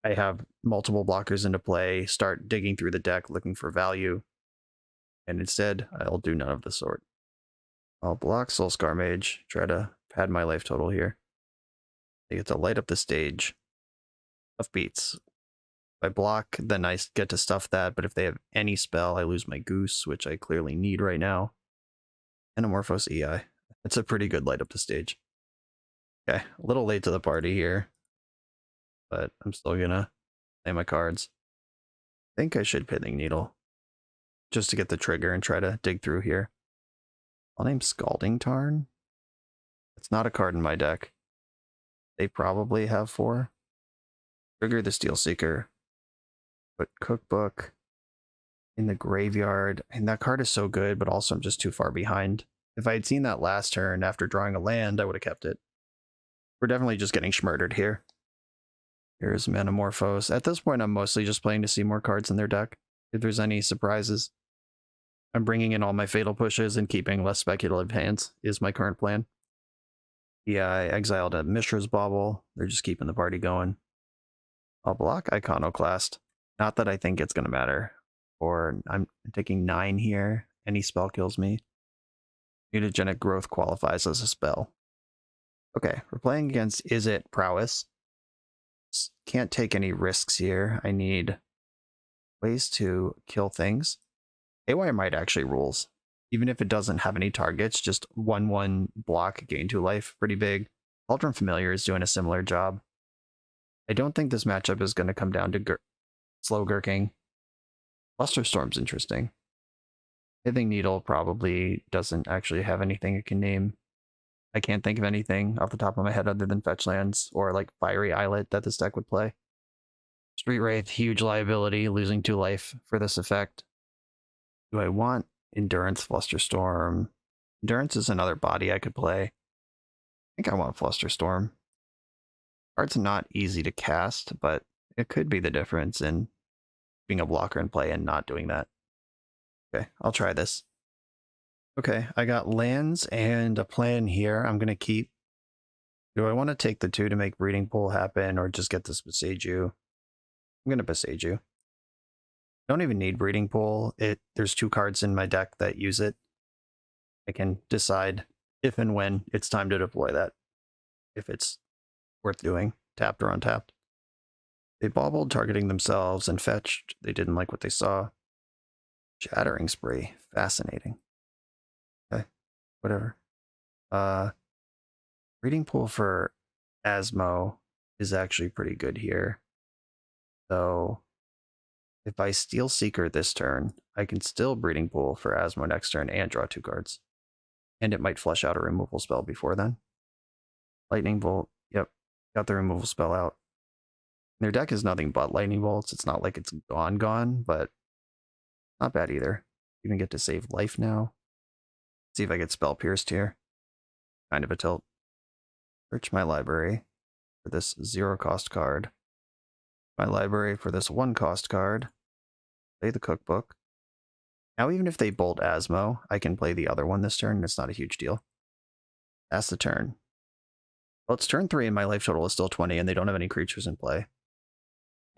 I have multiple blockers into play, start digging through the deck looking for value. And instead, I'll do none of the sort. I'll block Soulscar Mage, try to pad my life total here. I get to light up the stage. Tough beats. If I block, then I get to stuff that, but if they have any spell, I lose my Goose, which I clearly need right now. Anamorphose EI. It's a pretty good light up the stage. Okay, a little late to the party here, but I'm still gonna play my cards. I think I should Pithing Needle, just to get the trigger and try to dig through here. I'll name Scalding Tarn. It's not a card in my deck. They probably have 4. Trigger the Steel Seeker. Put Cookbook in the graveyard. And that card is so good, but also I'm just too far behind. If I had seen that last turn after drawing a land, I would have kept it. We're definitely just getting schmurdered here. Here's Manamorphose. At this point, I'm mostly just playing to see more cards in their deck. If there's any surprises. I'm bringing in all my fatal pushes and keeping less speculative hands is my current plan. Yeah, I exiled a Mishra's Bauble. They're just keeping the party going. I'll block Iconoclast. Not that I think it's going to matter. Or I'm taking 9 here. Any spell kills me. Mutagenic Growth qualifies as a spell. Okay, we're playing against Izzet Prowess. Can't take any risks here. I need ways to kill things. Haywire Might actually rules. Even if it doesn't have any targets, just 1/1 block, gain 2 life, pretty big. Cauldron Familiar is doing a similar job. I don't think this matchup is going to come down to Slogurking. Flusterstorm's interesting. Pithing Needle probably doesn't actually have anything it can name. I can't think of anything off the top of my head other than fetch lands or like Fiery Islet that this deck would play. Street Wraith, huge liability, losing 2 life for this effect. Do I want Endurance, Flusterstorm? Endurance is another body I could play. I think I want Flusterstorm. Card's not easy to cast, but it could be the difference in being a blocker in play and not doing that. Okay, I'll try this. Okay, I got lands and a plan here. I'm going to keep. Do I want to take the 2 to make breeding pool happen or just get this Besage you? I'm going to Besage you. Don't even need breeding pool. There's 2 cards in my deck that use it. I can decide if and when it's time to deploy that, if it's worth doing, tapped or untapped. They bobbled, targeting themselves, and fetched. They didn't like what they saw. Shattering Spree. Fascinating. Okay, whatever. Breeding pool for Asmo is actually pretty good here. So if I steal Seeker this turn, I can still breeding pool for Asmo next turn and draw 2 cards. And it might flush out a removal spell before then. Lightning Bolt. Yep, got the removal spell out. Their deck is nothing but lightning bolts. It's not like it's gone, but not bad either. Even get to save life now. See if I get spell pierced here. Kind of a tilt. Search my library for this 0 cost card. My library for this 1 cost card. Play the cookbook. Now even if they bolt Asmo, I can play the other one this turn. It's not a huge deal. That's the turn. Well, it's turn 3 and my life total is still 20 and they don't have any creatures in play.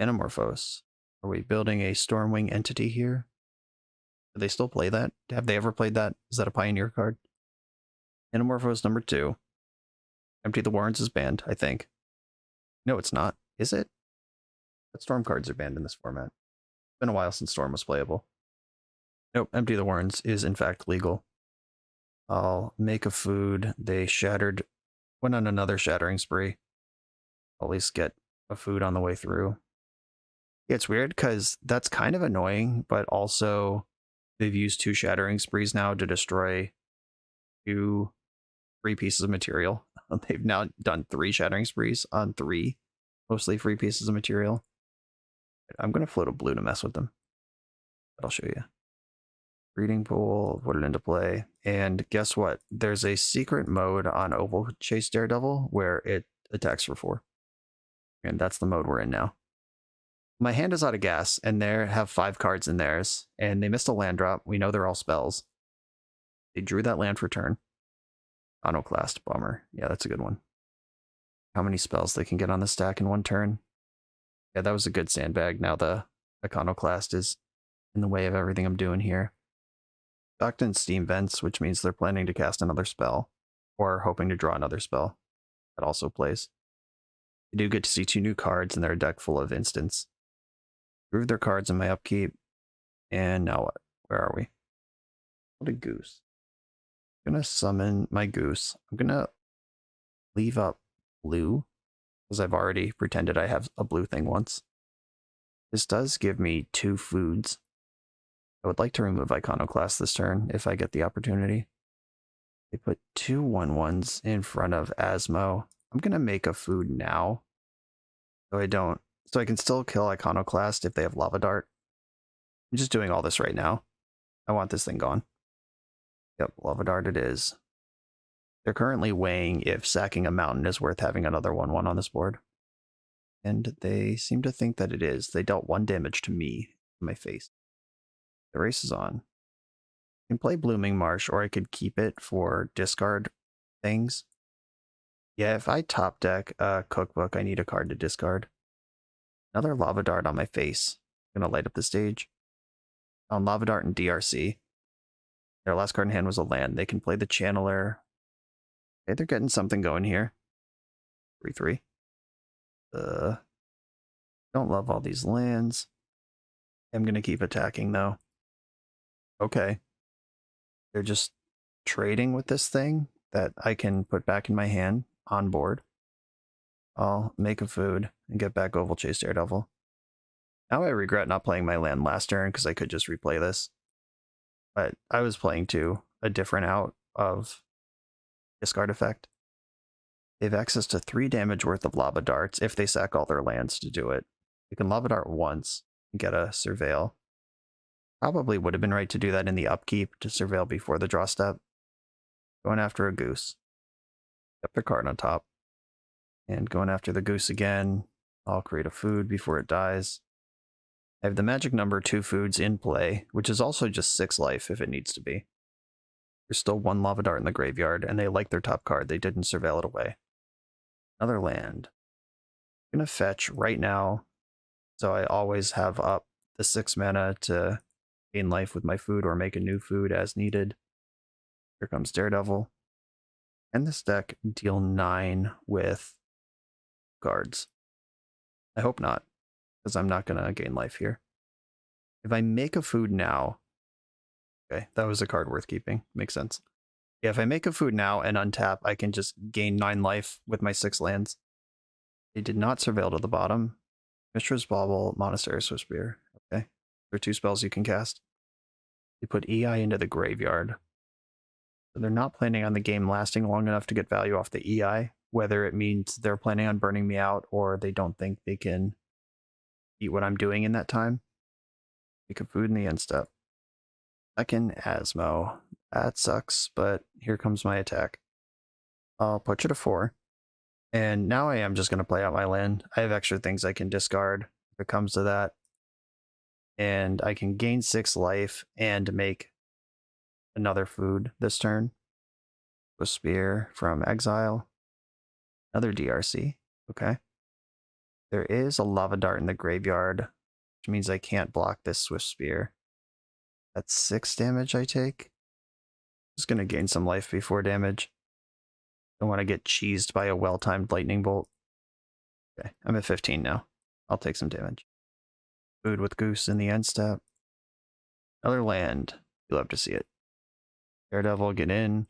Anamorphose. Are we building a Stormwing entity here? Do they still play that? Have they ever played that? Is that a Pioneer card? Anamorphose number 2. Empty the Warrens is banned, I think. No, it's not. Is it? But Storm cards are banned in this format. It's been a while since Storm was playable. Nope, Empty the Warrens is in fact legal. I'll make a food. They went on another shattering spree. I'll at least get a food on the way through. Yeah, it's weird because that's kind of annoying, but also they've used 2 shattering sprees now to destroy 3 pieces of material. They've now done 3 shattering sprees on 3 mostly free pieces of material. I'm going to float a blue to mess with them. But I'll show you. Breeding pool, put it into play. And guess what? There's a secret mode on Oval Chase Daredevil where it attacks for 4. And that's the mode we're in now. My hand is out of gas, and they have 5 cards in theirs, and they missed a land drop. We know they're all spells. They drew that land for turn. Iconoclast, bummer. Yeah, that's a good one. How many spells they can get on the stack in 1 turn? Yeah, that was a good sandbag. Now the Iconoclast is in the way of everything I'm doing here. Docked in Steam Vents, which means they're planning to cast another spell, or hoping to draw another spell. That also plays. They do get to see 2 new cards in their deck full of instants. Remove their cards in my upkeep. And now what? Where are we? What a goose. I'm going to summon my goose. I'm going to leave up blue, because I've already pretended I have a blue thing once. This does give me 2 foods. I would like to remove Iconoclast this turn if I get the opportunity. They put 2 1/1s in front of Asmo. I'm going to make a food now. So I can still kill Iconoclast if they have Lava Dart. I'm just doing all this right now. I want this thing gone. Yep, Lava Dart it is. They're currently weighing if sacking a mountain is worth having another 1/1 on this board. And they seem to think that it is. They dealt 1 damage to me in my face. The race is on. I can play Blooming Marsh, or I could keep it for discard things. Yeah, if I top deck a cookbook, I need a card to discard. Another Lava Dart on my face. I'm going to light up the stage. On Lava Dart and DRC. Their last card in hand was a land. They can play the Channeler. Okay, they're getting something going here. 3/3. Don't love all these lands. I'm going to keep attacking, though. Okay. They're just trading with this thing that I can put back in my hand on board. I'll make a food and get back Oval Chase Daredevil. Now I regret not playing my land last turn because I could just replay this. But I was playing to a different out of discard effect. They have access to 3 damage worth of Lava Darts if they sack all their lands to do it. They can Lava Dart once and get a Surveil. Probably would have been right to do that in the upkeep to Surveil before the draw step. Going after a goose. Kept their card on top. And going after the goose again. I'll create a food before it dies. I have the magic number 2 foods in play, which is also just 6 life if it needs to be. There's still 1 lava dart in the graveyard, and they like their top card. They didn't surveil it away. Another land. I'm going to fetch right now, so I always have up the 6 mana to gain life with my food or make a new food as needed. Here comes Daredevil. And this deck deal 9 with cards. I hope not, because I'm not going to gain life here. If I make a food now, okay, that was a card worth keeping. Makes sense. Yeah, if I make a food now and untap, I can just gain 9 life with my 6 lands. They did not surveil to the bottom. Mishra's Bauble, Monastery Swiftspear. Okay, there are 2 spells you can cast. They put EI into the graveyard. So they're not planning on the game lasting long enough to get value off the EI, whether it means they're planning on burning me out or they don't think they can eat what I'm doing in that time. Make a food in the end step. Second Asmo. That sucks, but here comes my attack. I'll put you to 4. And now I am just going to play out my land. I have extra things I can discard if it comes to that. And I can gain 6 life and make another food this turn. A spear from exile. Another DRC. Okay. There is a lava dart in the graveyard, which means I can't block this swift spear. That's 6 damage I take. Just going to gain some life before damage. Don't want to get cheesed by a well-timed lightning bolt. Okay, I'm at 15 now. I'll take some damage. Food with Goose in the end step. Another land. You love to see it. Daredevil, get in.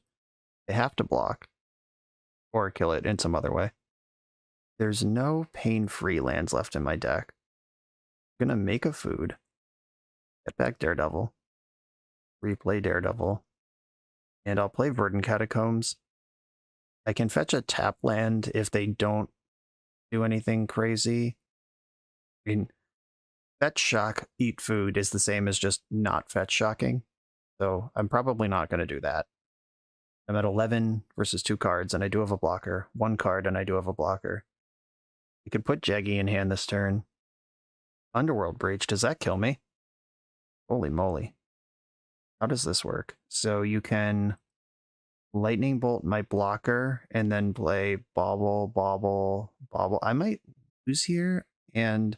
They have to block. Or kill it in some other way. There's no pain-free lands left in my deck. I'm going to make a food. Get back Daredevil. Replay Daredevil. And I'll play Verdant Catacombs. I can fetch a tap land if they don't do anything crazy. I mean, fetch shock, eat food is the same as just not fetch shocking. So I'm probably not going to do that. I'm at 11 versus 2 cards, and I do have a blocker. 1 card, and I do have a blocker. You can put Jeggy in hand this turn. Underworld Breach, does that kill me? Holy moly. How does this work? So you can Lightning Bolt my blocker, and then play Bauble, Bauble, Bauble. I might lose here and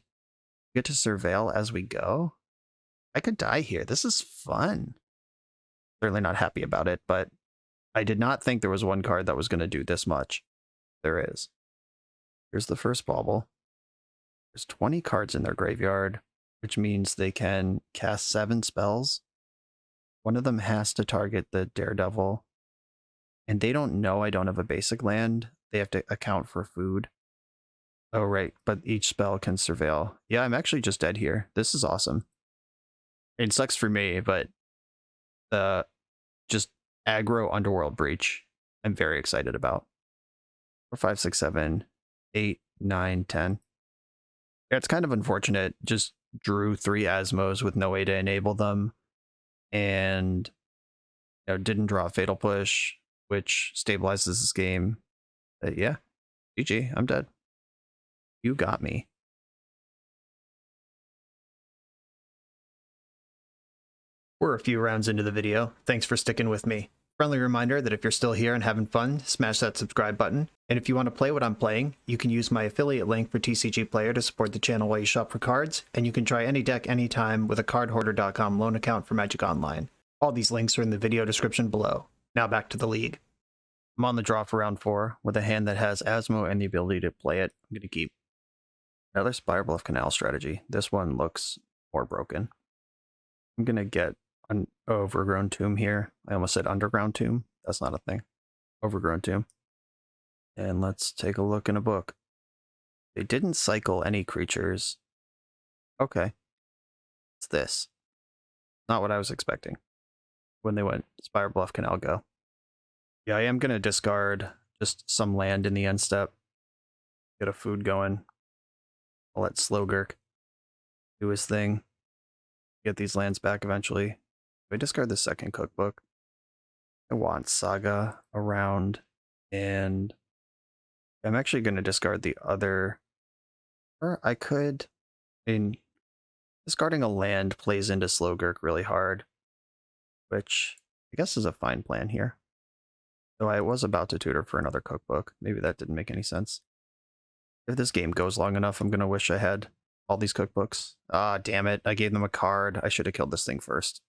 get to surveil as we go. I could die here. This is fun. Certainly not happy about it, but I did not think there was 1 card that was going to do this much. There is. Here's the first Bauble. There's 20 cards in their graveyard, which means they can cast 7 spells. One of them has to target the Daredevil. And they don't know I don't have a basic land. They have to account for food. Oh, right. But each spell can surveil. Yeah, I'm actually just dead here. This is awesome. It sucks for me, but just aggro Underworld Breach, I'm very excited about. 4, 5, 6, 7, 8, 9, 10. Yeah, it's kind of unfortunate. Just drew 3 Asmos with no way to enable them. And didn't draw a Fatal Push, which stabilizes this game. But yeah, GG, I'm dead. You got me. We're a few rounds into the video. Thanks for sticking with me. Friendly reminder that if you're still here and having fun, smash that subscribe button. And if you want to play what I'm playing, you can use my affiliate link for TCG Player to support the channel while you shop for cards, and you can try any deck anytime with a cardhoarder.com loan account for Magic Online. All these links are in the video description below. Now back to the league. I'm on the draw for round 4 with a hand that has Asmo and the ability to play it. I'm going to keep another Spire Bluff Canal strategy. This one looks more broken. I'm going to get an Overgrown Tomb here. I almost said Underground Tomb. That's not a thing. Overgrown Tomb. And let's take a look in a book. They didn't cycle any creatures. Okay. It's this. Not what I was expecting when they went Spire Bluff Canal go. Yeah, I am going to discard just some land in the end step. Get a food going. I'll let Slogurk do his thing. Get these lands back eventually. If I discard the second cookbook, I want Saga around, and I'm actually going to discard the other. Or I could, this Discarding a land plays into Slogurk really hard, which I guess is a fine plan here. Though I was about to tutor for another cookbook. Maybe that didn't make any sense. If this game goes long enough, I'm going to wish I had all these cookbooks. Ah, damn it. I gave them a card. I should have killed this thing first.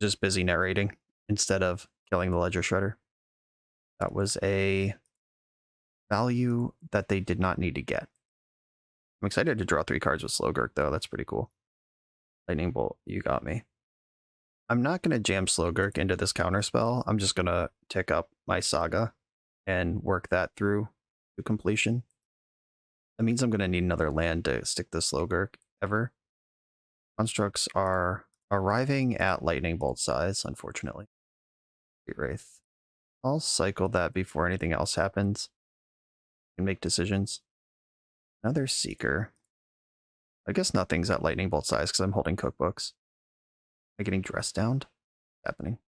Just busy narrating instead of killing the ledger shredder. That was a value that they did not need to get. I'm excited to draw 3 cards with Slogurk, though. That's pretty cool. Lightning Bolt, you got me. I'm not going to jam Slogurk into this counterspell. I'm just going to tick up my Saga and work that through to completion. That means I'm going to need another land to stick the Slogurk ever. Constructs are arriving at Lightning Bolt size, unfortunately. Great Wraith. I'll cycle that before anything else happens. And make decisions. Another Seeker. I guess nothing's at Lightning Bolt size because I'm holding cookbooks. Am I getting dressed down? What's happening?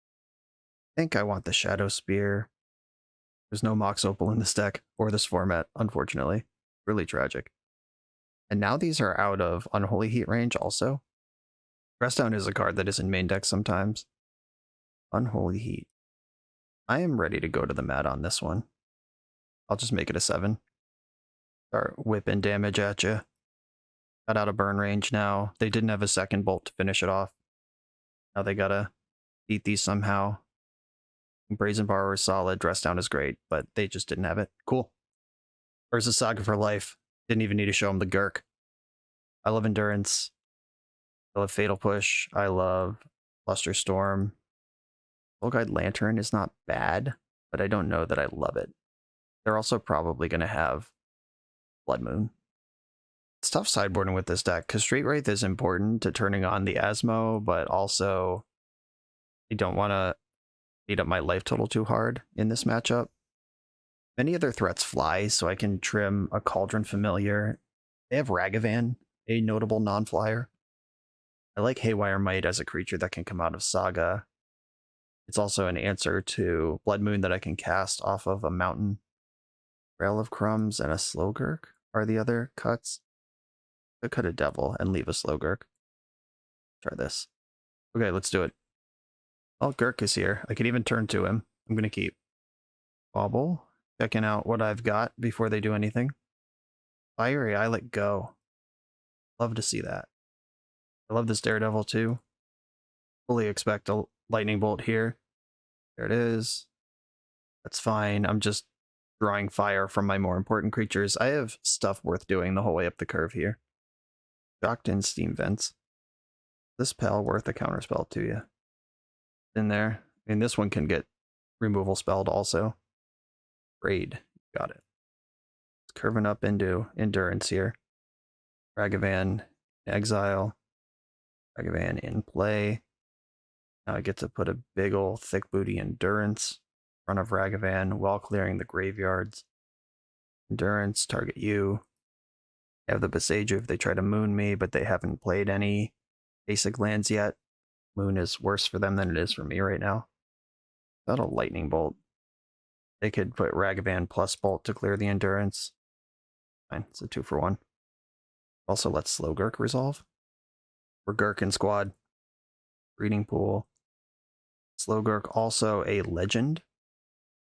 I think I want the Shadow Spear. There's no Mox Opal in this deck, or this format, unfortunately. Really tragic. And now these are out of Unholy Heat range also. Dress Down is a card that is in main deck sometimes. Unholy Heat. I am ready to go to the mat on this one. I'll just make it a 7. Start whipping damage at you. Got out of burn range now. They didn't have a second bolt to finish it off. Now they gotta beat these somehow. Brazen Borrower is solid. Dress Down is great, but they just didn't have it. Cool. Where's the Saga for life? Didn't even need to show him the Gurk. I love Endurance. I love Fatal Push. I love Luster Storm. Soul Guide Lantern is not bad, but I don't know that I love it. They're also probably going to have Blood Moon. It's tough sideboarding with this deck, because Straight Wraith is important to turning on the Asmo, but also I don't want to beat up my life total too hard in this matchup. Many other threats fly, so I can trim a Cauldron Familiar. They have Ragavan, a notable non-flyer. I like Haywire Might as a creature that can come out of Saga. It's also an answer to Blood Moon that I can cast off of a mountain. Rail of Crumbs and a Slogurk are the other cuts. Could cut a Devil and leave a Slogurk. Try this. Okay, let's do it. Oh, Gurk is here. I can even turn to him. I'm going to keep. Bobble. Checking out what I've got before they do anything. Fiery Islet go. Love to see that. I love this Daredevil too. Fully expect a Lightning Bolt here. There it is. That's fine. I'm just drawing fire from my more important creatures. I have stuff worth doing the whole way up the curve here. Shocked in Steam Vents. This Pal worth a counterspell to you. In there. I mean, this one can get removal spelled also. Raid. Got it. It's curving up into Endurance here. Ragavan in exile. Ragavan in play. Now I get to put a big ol' thick booty Endurance in front of Ragavan while clearing the graveyards. Endurance, target you. I have the Beseiju if they try to moon me, but they haven't played any basic lands yet. Moon is worse for them than it is for me right now. That'll Lightning Bolt. They could put Ragavan plus Bolt to clear the Endurance. Fine, it's a 2-for-1. Also, let Slogurk resolve. We're Gurkin squad. Breeding Pool. Slogurk also a legend,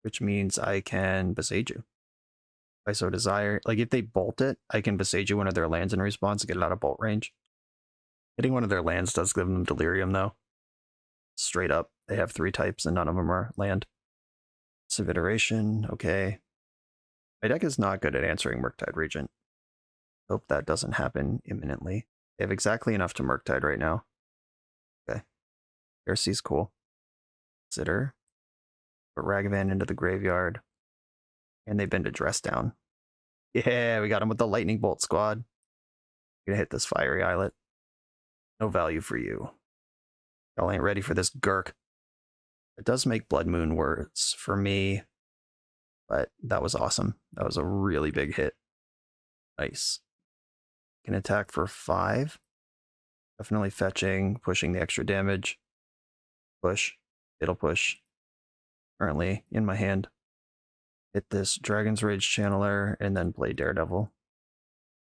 which means I can Beseiju. If I so desire. Like, if they bolt it, I can Beseiju one of their lands in response to get it out of bolt range. Hitting one of their lands does give them Delirium, though. Straight up. They have 3 types, and none of them are land. Civ Iteration, okay. My deck is not good at answering Murktide Regent. Hope that doesn't happen imminently. They have exactly enough to Murktide right now. Okay. Heresy's cool. Consider. Put Ragavan into the graveyard. And they've been to Dress Down. Yeah, we got him with the Lightning Bolt squad. Gonna hit this Fiery Islet. No value for you. Y'all ain't ready for this Gurk. It does make Blood Moon worse for me, but that was awesome. That was a really big hit. Nice. Can attack for 5. Definitely fetching, pushing the extra damage. Push. It'll push. Currently in my hand. Hit this Dragon's Rage Channeler and then play Daredevil.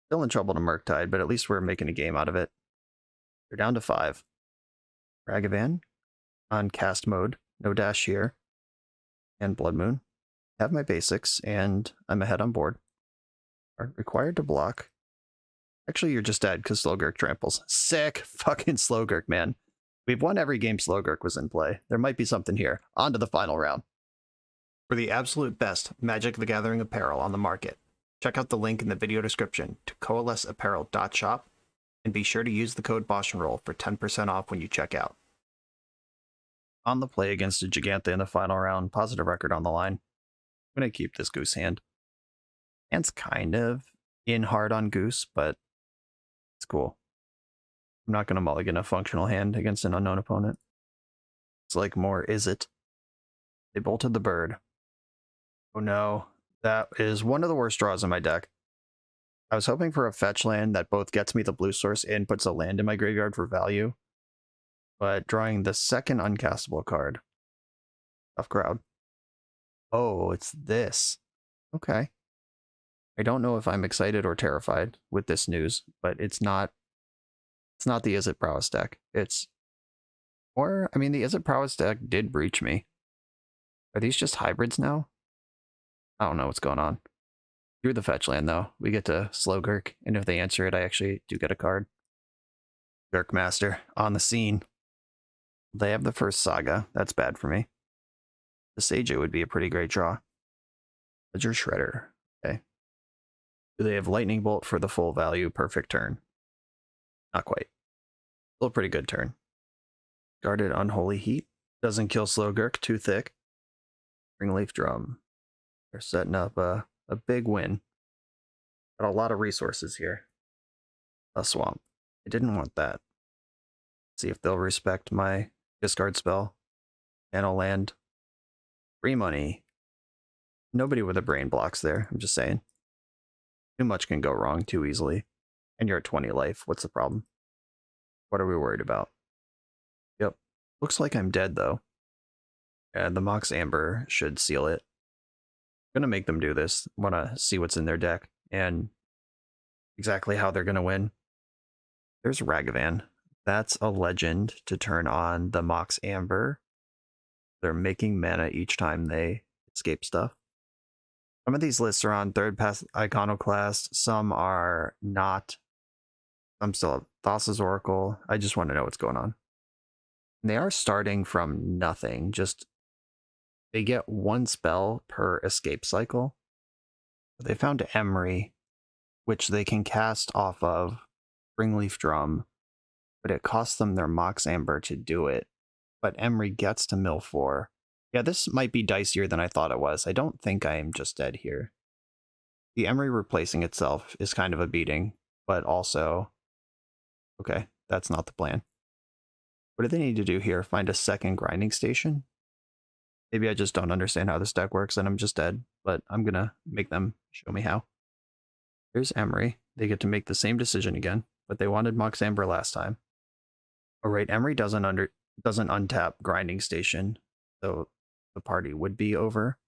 Still in trouble to Murktide, but at least we're making a game out of it. They're down to 5. Ragavan on cast mode, no dash here, and Blood Moon. Have my basics, and I'm ahead on board. Are required to block. Actually, you're just dead because Slogurk tramples. Sick fucking Slogurk, man. We've won every game Slogurk was in play. There might be something here. On to the final round. For the absolute best Magic the Gathering apparel on the market, check out the link in the video description to coalesceapparel.shop, and be sure to use the code BoshNRoll for 10% off when you check out. On the play against a Giganta in the final round, positive record on the line. I'm going to keep this Goose hand. Hand's kind of in hard on Goose, but it's cool. I'm not going to mulligan a functional hand against an unknown opponent. It's like more is it. They bolted the bird. Oh no, that is one of the worst draws in my deck. I was hoping for a fetch land that both gets me the blue source and puts a land in my graveyard for value, but drawing the second uncastable card. Tough crowd. Oh, it's this. Okay. I don't know if I'm excited or terrified with this news, but it's not the Is It Prowess deck. Or I mean, the Is It Prowess deck did breach me. Are these just hybrids now? I don't know what's going on. Through the fetch land though, we get to Slogurk, and if they answer it, I actually do get a card. Jerkmaster on the scene. They have the first Saga. That's bad for me. The Sage would be a pretty great draw. Ledger Shredder. Okay. Do they have Lightning Bolt for the full value perfect turn? Not quite. Still a pretty good turn. Guarded Unholy Heat. Doesn't kill Slogurk, too thick. Springleaf Drum. They're setting up a big win. Got a lot of resources here. A Swamp. I didn't want that. See if they'll respect my discard spell. Channel land. Free money. Nobody with a brain blocks there, I'm just saying. Too much can go wrong too easily. And you're at 20 life. What's the problem? What are we worried about? Yep. Looks like I'm dead, though. And the Mox Amber should seal it. I'm going to make them do this. Want to see what's in their deck and exactly how they're going to win. There's Ragavan. That's a legend to turn on the Mox Amber. They're making mana each time they escape stuff. Some of these lists are on third pass Iconoclast. Some are not. I'm still at Thassa's Oracle. I just want to know what's going on. And they are starting from nothing. Just they get one spell per escape cycle. They found Emery, which they can cast off of Springleaf Drum, but it costs them their Mox Amber to do it. But Emery gets to mill 4. Yeah, this might be dicier than I thought it was. I don't think I am just dead here. The Emery replacing itself is kind of a beating, but also... Okay, that's not the plan. What do they need to do here? Find a second grinding station? Maybe I just don't understand how this deck works and I'm just dead, but I'm gonna make them show me how. Here's Emery. They get to make the same decision again, but they wanted Mox Amber last time. Oh right, Emery doesn't untap grinding station, so the party would be over.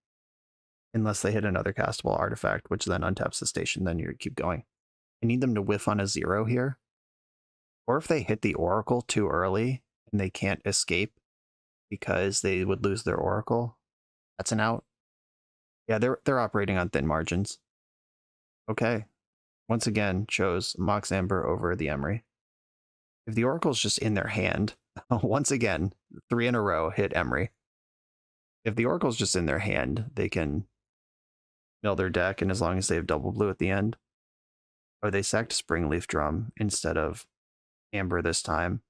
Unless they hit another castable artifact, which then untaps the station, then you keep going. I need them to whiff on a 0 here. Or if they hit the Oracle too early and they can't escape because they would lose their Oracle, that's an out. Yeah, they're operating on thin margins. Okay. Once again, chose Mox Amber over the Emery. If the Oracle's just in their hand, once again, 3 in a row hit Emery. If the Oracle's just in their hand, they can mill their deck, and as long as they have double blue at the end. Oh, they sacked Springleaf Drum instead of Amber this time.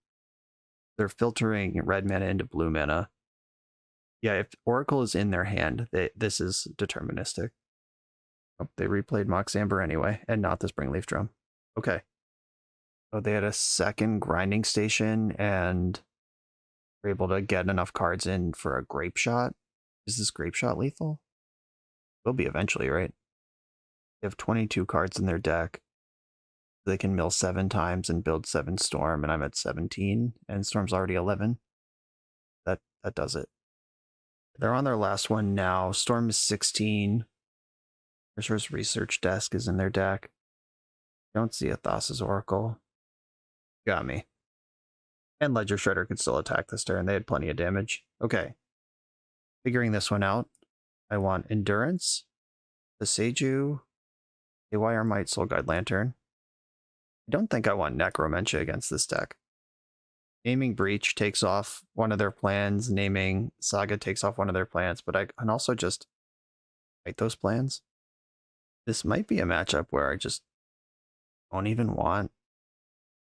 They're filtering red mana into blue mana. Yeah, if Oracle is in their hand, this is deterministic. Oh, they replayed Mox Amber anyway, and not the Springleaf Drum. Okay. So they had a second grinding station, and were able to get enough cards in for a Grape Shot. Is this Grape Shot lethal? Will be eventually, right? They have 22 cards in their deck. They can mill 7 times and build 7 Storm, and I'm at 17, and Storm's already 11. That does it. They're on their last one now. Storm is 16. Mercer's Research Desk is in their deck. Don't see a Thassa's Oracle. Got me. And Ledger Shredder could still attack this turn. They had plenty of damage. Okay. Figuring this one out. I want Endurance, the Seiju, Haywire Might, Soul Guide Lantern. I don't think I want Necromentia against this deck. Naming Breach takes off one of their plans. Naming Saga takes off one of their plans. But I can also just fight those plans. This might be a matchup where I just don't even want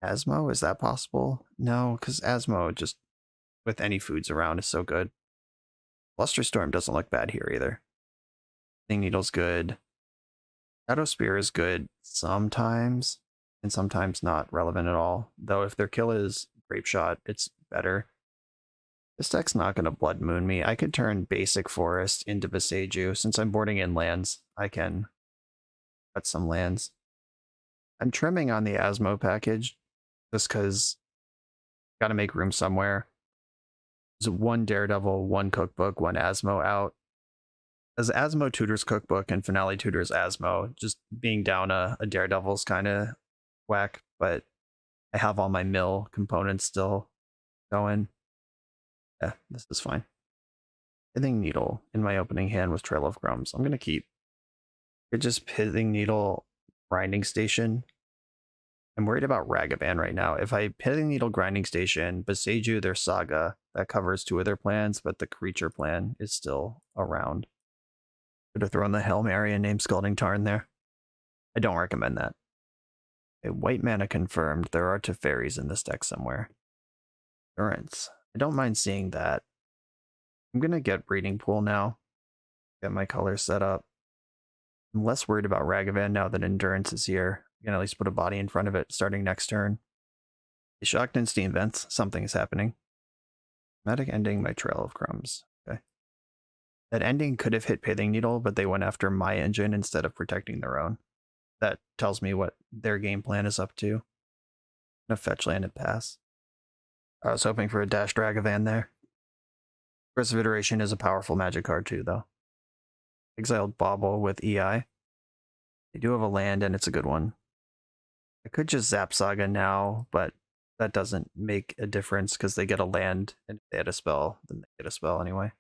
Asmo. Is that possible? No, because Asmo just, with any foods around, is so good. Flusterstorm doesn't look bad here either. Thing Needle's good. Shadow Spear is good sometimes, and sometimes not relevant at all. Though if their kill is Grape Shot, it's better. This deck's not going to Blood Moon me. I could turn basic Forest into Viseiju. Since I'm boarding in lands, I can cut some lands. I'm trimming on the Asmo package just because got to make room somewhere. There's one Daredevil, one Cookbook, one Asmo out. As Asmo tutors Cookbook and Finale tutors Asmo, just being down a Daredevil's kind of whack, but I have all my mill components still going. Yeah, this is fine. Pithing Needle in my opening hand with Trail of Crumbs. I'm going to keep. You're just Pithing Needle, Grinding Station. I'm worried about Ragavan right now. If I Pithing Needle, Grinding Station, Boseiju, their Saga, that covers two of their plans, but the creature plan is still around. Could have thrown the Hail Mary and named Scalding Tarn there. I don't recommend that. A white mana confirmed. There are Teferis in this deck somewhere. Endurance. I don't mind seeing that. I'm going to get Breeding Pool now. Get my colors set up. I'm less worried about Ragavan now that Endurance is here. I can at least put a body in front of it starting next turn. A Shocked in Steam Vents. Something is happening. Dramatic ending my Trail of Crumbs. Okay. That ending could have hit Pithing Needle, but they went after my engine instead of protecting their own. That tells me what their game plan is up to. I'm gonna fetch land and pass. I was hoping for a Dash Dragavan there. Curse of Iteration is a powerful magic card too, though. Exiled Bauble with EI. They do have a land, and it's a good one. I could just zap Saga now, but that doesn't make a difference because they get a land, and if they had a spell, then they get a spell anyway.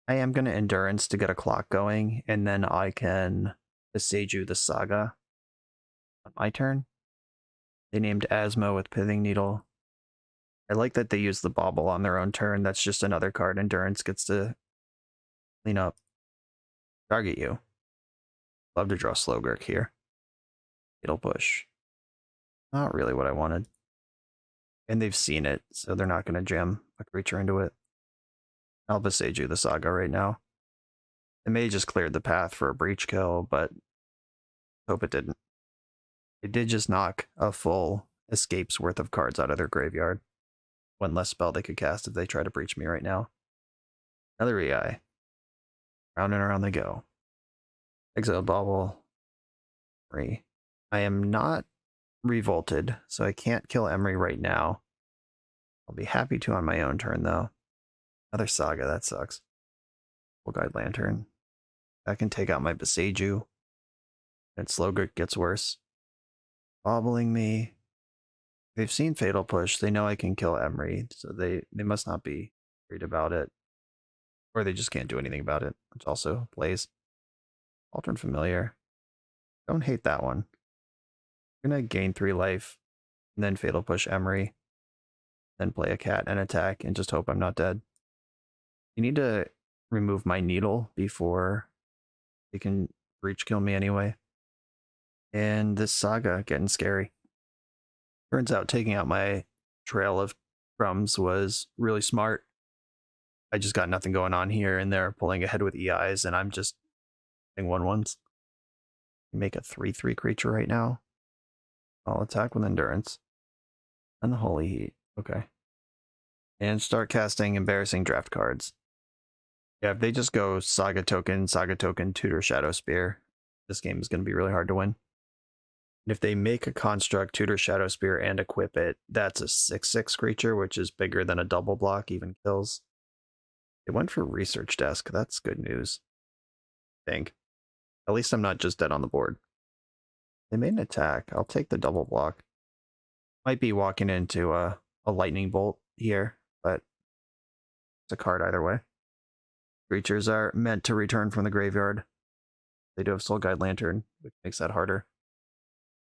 I am going to Endurance to get a clock going, and then I can Boseiju the Saga on my turn. They named Asmo with Pithing Needle. I like that they use the Bauble on their own turn. That's just another card Endurance gets to clean up. Target you. Love to draw Slogurk here. It'll push. Not really what I wanted. And they've seen it, so they're not going to jam a creature into it. I'll Boseiju the Saga right now. It may just cleared the path for a breach kill, but hope it didn't. It did just knock a full escape's worth of cards out of their graveyard. One less spell they could cast if they try to breach me right now. Another EI. Round and around they go. Exile Bauble. 3. I am not revolted, so I can't kill Emery right now. I'll be happy to on my own turn, though. Another Saga, that sucks. Full Guide Lantern. I can take out my Boseiju. And Slogurk gets worse. Bobbling me. They've seen Fatal Push. They know I can kill Emery, so they must not be worried about it. Or they just can't do anything about it, which also plays. Alternate Familiar. Don't hate that one. I'm going to gain 3 life, and then Fatal Push Emery. Then play a cat and attack, and just hope I'm not dead. You need to remove my Needle before they can breach kill me anyway. And this Saga getting scary. Turns out taking out my Trail of Crumbs was really smart. I just got nothing going on here, and they're pulling ahead with EIs, and I'm just hitting 1/1s. Make a 3/3 creature right now. I'll attack with Endurance. And the Holy Heat. Okay. And start casting embarrassing draft cards. Yeah, if they just go Saga Token, Tutor Shadow Spear, this game is going to be really hard to win. And if they make a construct, Tutor Shadow Spear, and equip it, that's a 6/6 creature, which is bigger than a double block, even kills. They went for Research Desk. That's good news. I think. At least I'm not just dead on the board. They made an attack. I'll take the double block. Might be walking into a a lightning bolt here, but it's a card either way. Creatures are meant to return from the graveyard. They do have Soul Guide Lantern, which makes that harder.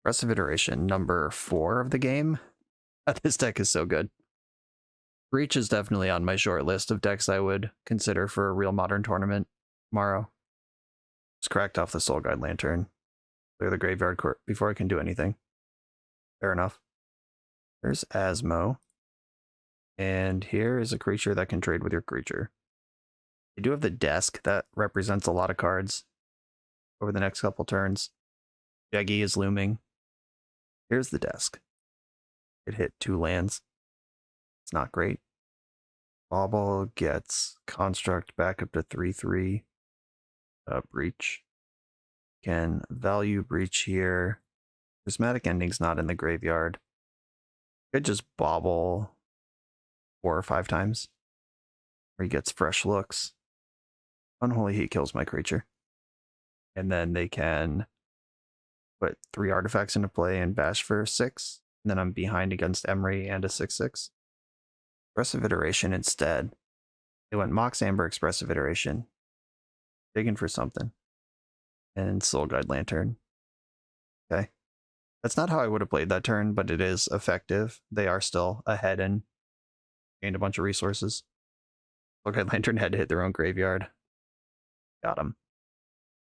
Aggressive Iteration, number 4 of the game. This deck is so good. Breach is definitely on my short list of decks I would consider for a real modern tournament tomorrow. Just cracked off the Soul Guide Lantern. Clear the graveyard court before I can do anything. Fair enough. There's Asmo. And here is a creature that can trade with your creature. You do have the desk that represents a lot of cards over the next couple turns. Jeggy is looming. Here's the desk. It hit 2 lands. It's not great. Bauble gets Construct back up to 3/3. Breach. Can value Breach here. Prismatic Ending's not in the graveyard. Could just bobble 4 or 5 times. Or he gets Fresh Looks. Unholy Heat kills my creature. And then they can put 3 artifacts into play and bash for 6. And then I'm behind against Emery and a 6/6. Expressive Iteration instead. They went Mox Amber Expressive Iteration. Digging for something. And Soul Guide Lantern. Okay. That's not how I would have played that turn, but it is effective. They are still ahead and gained a bunch of resources. Soul Guide Lantern had to hit their own graveyard. Got him.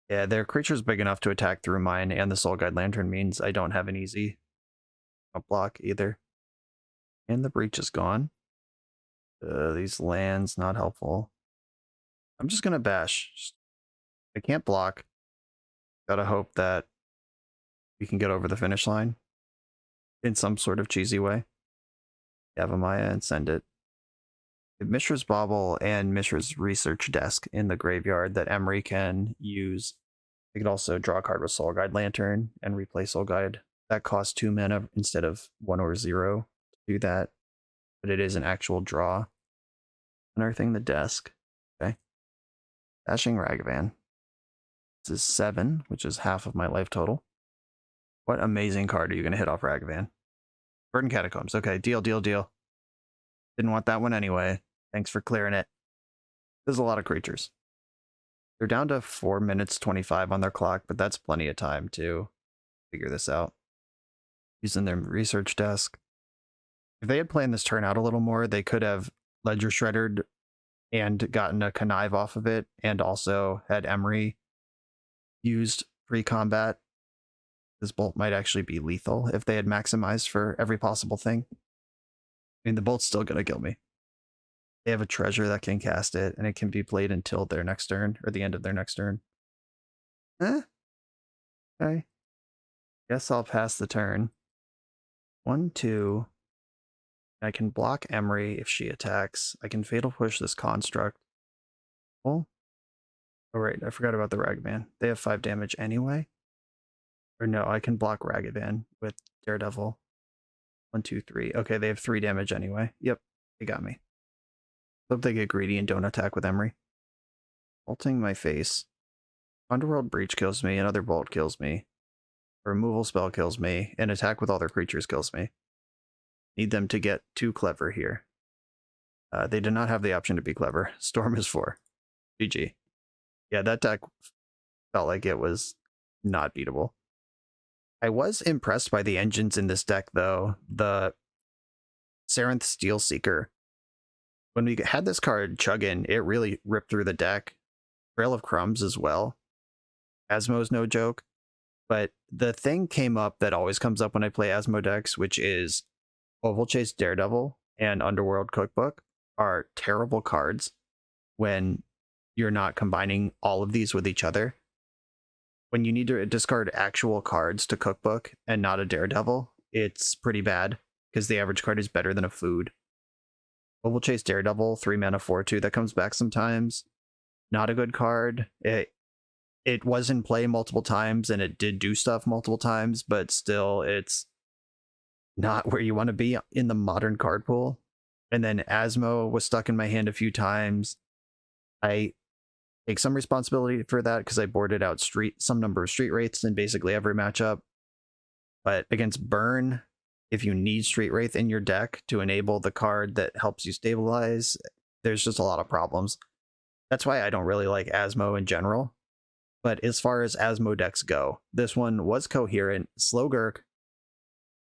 Yeah, their creature's big enough to attack through mine, and the Soul Guide Lantern means I don't have an easy block either. And the Breach is gone. These lands, not helpful. I'm just gonna bash. I can't block. Gotta hope that we can get over the finish line in some sort of cheesy way. Yavimaya and send it. Mishra's Bauble and Mishra's Research Desk in the graveyard that Emery can use. They could also draw a card with Soul Guide Lantern and replay Soul Guide. That costs 2 mana instead of 1 or 0 to do that. But it is an actual draw. Unearthing the desk. Okay. Dashing Ragavan. This is 7, which is half of my life total. What amazing card are you going to hit off Ragavan? Burden Catacombs. Okay, deal. Didn't want that one anyway. Thanks for clearing it. There's a lot of creatures. They're down to 4 minutes 25 on their clock, but that's plenty of time to figure this out. Using their research desk. If they had planned this turn out a little more, they could have Ledger Shreddered and gotten a Connive off of it, and also had Emery used pre-combat. This bolt might actually be lethal if they had maximized for every possible thing. I mean, the bolt's still going to kill me. They have a treasure that can cast it, and it can be played until their next turn, or the end of their next turn. Okay. Guess I'll pass the turn. 1, 2. I can block Emery if she attacks. I can Fatal Push this Construct. Oh right, I forgot about the Ragavan. They have 5 damage anyway. Or no, I can block Ragavan with Daredevil. 1, 2, 3. Okay, they have 3 damage anyway. Yep, they got me. Hope they get greedy and don't attack with Emery. Bolting my face. Underworld Breach kills me, another bolt kills me. A removal spell kills me, and attack with all their creatures kills me. Need them to get too clever here. They did not have the option to be clever. Storm is 4. GG. Yeah, that deck felt like it was not beatable. I was impressed by the engines in this deck, though. The Sarenth Steel Seeker. When we had this card chugging, it really ripped through the deck. Trail of Crumbs as well. Asmo's no joke. But the thing came up that always comes up when I play Asmo decks, which is Oval Chase Daredevil and Underworld Cookbook are terrible cards when you're not combining all of these with each other. When you need to discard actual cards to Cookbook and not a Daredevil, it's pretty bad because the average card is better than a food. Oval Chase Daredevil, 3 mana 4/2 that comes back sometimes. Not a good card. It was in play multiple times and it did do stuff multiple times, but still it's not where you want to be in the modern card pool. And then Asmo was stuck in my hand a few times. I take some responsibility for that because I boarded out some number of street rates in basically every matchup. But against Burn, if you need Street Wraith in your deck to enable the card that helps you stabilize, there's just a lot of problems. That's why I don't really like Asmo in general. But as far as Asmo decks go, this one was coherent. Slogurk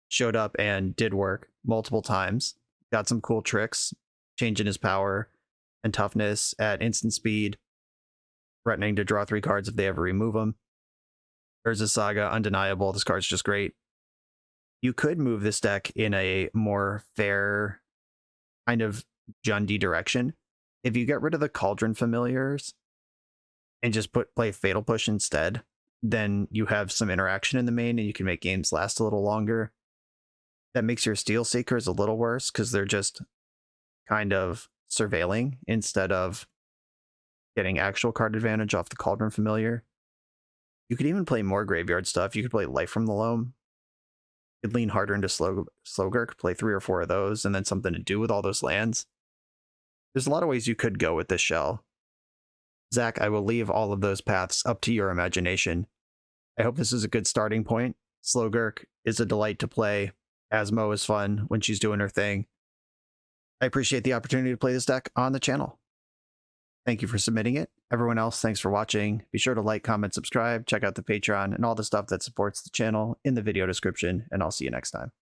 showed up and did work multiple times. Got some cool tricks, changing his power and toughness at instant speed, threatening to draw 3 cards if they ever remove them. There's a Saga, undeniable. This card's just great. You could move this deck in a more fair kind of Jundy direction. If you get rid of the Cauldron Familiars and just play Fatal Push instead, then you have some interaction in the main and you can make games last a little longer. That makes your Steel Seekers a little worse because they're just kind of surveilling instead of getting actual card advantage off the Cauldron Familiar. You could even play more graveyard stuff. You could play Life from the Loam. You could lean harder into Slogurk, play 3 or 4 of those, and then something to do with all those lands. There's a lot of ways you could go with this shell. Zach, I will leave all of those paths up to your imagination. I hope this is a good starting point. Slogurk is a delight to play. Asmo is fun when she's doing her thing. I appreciate the opportunity to play this deck on the channel. Thank you for submitting it. Everyone else, thanks for watching. Be sure to like, comment, subscribe, check out the Patreon, and all the stuff that supports the channel in the video description, and I'll see you next time.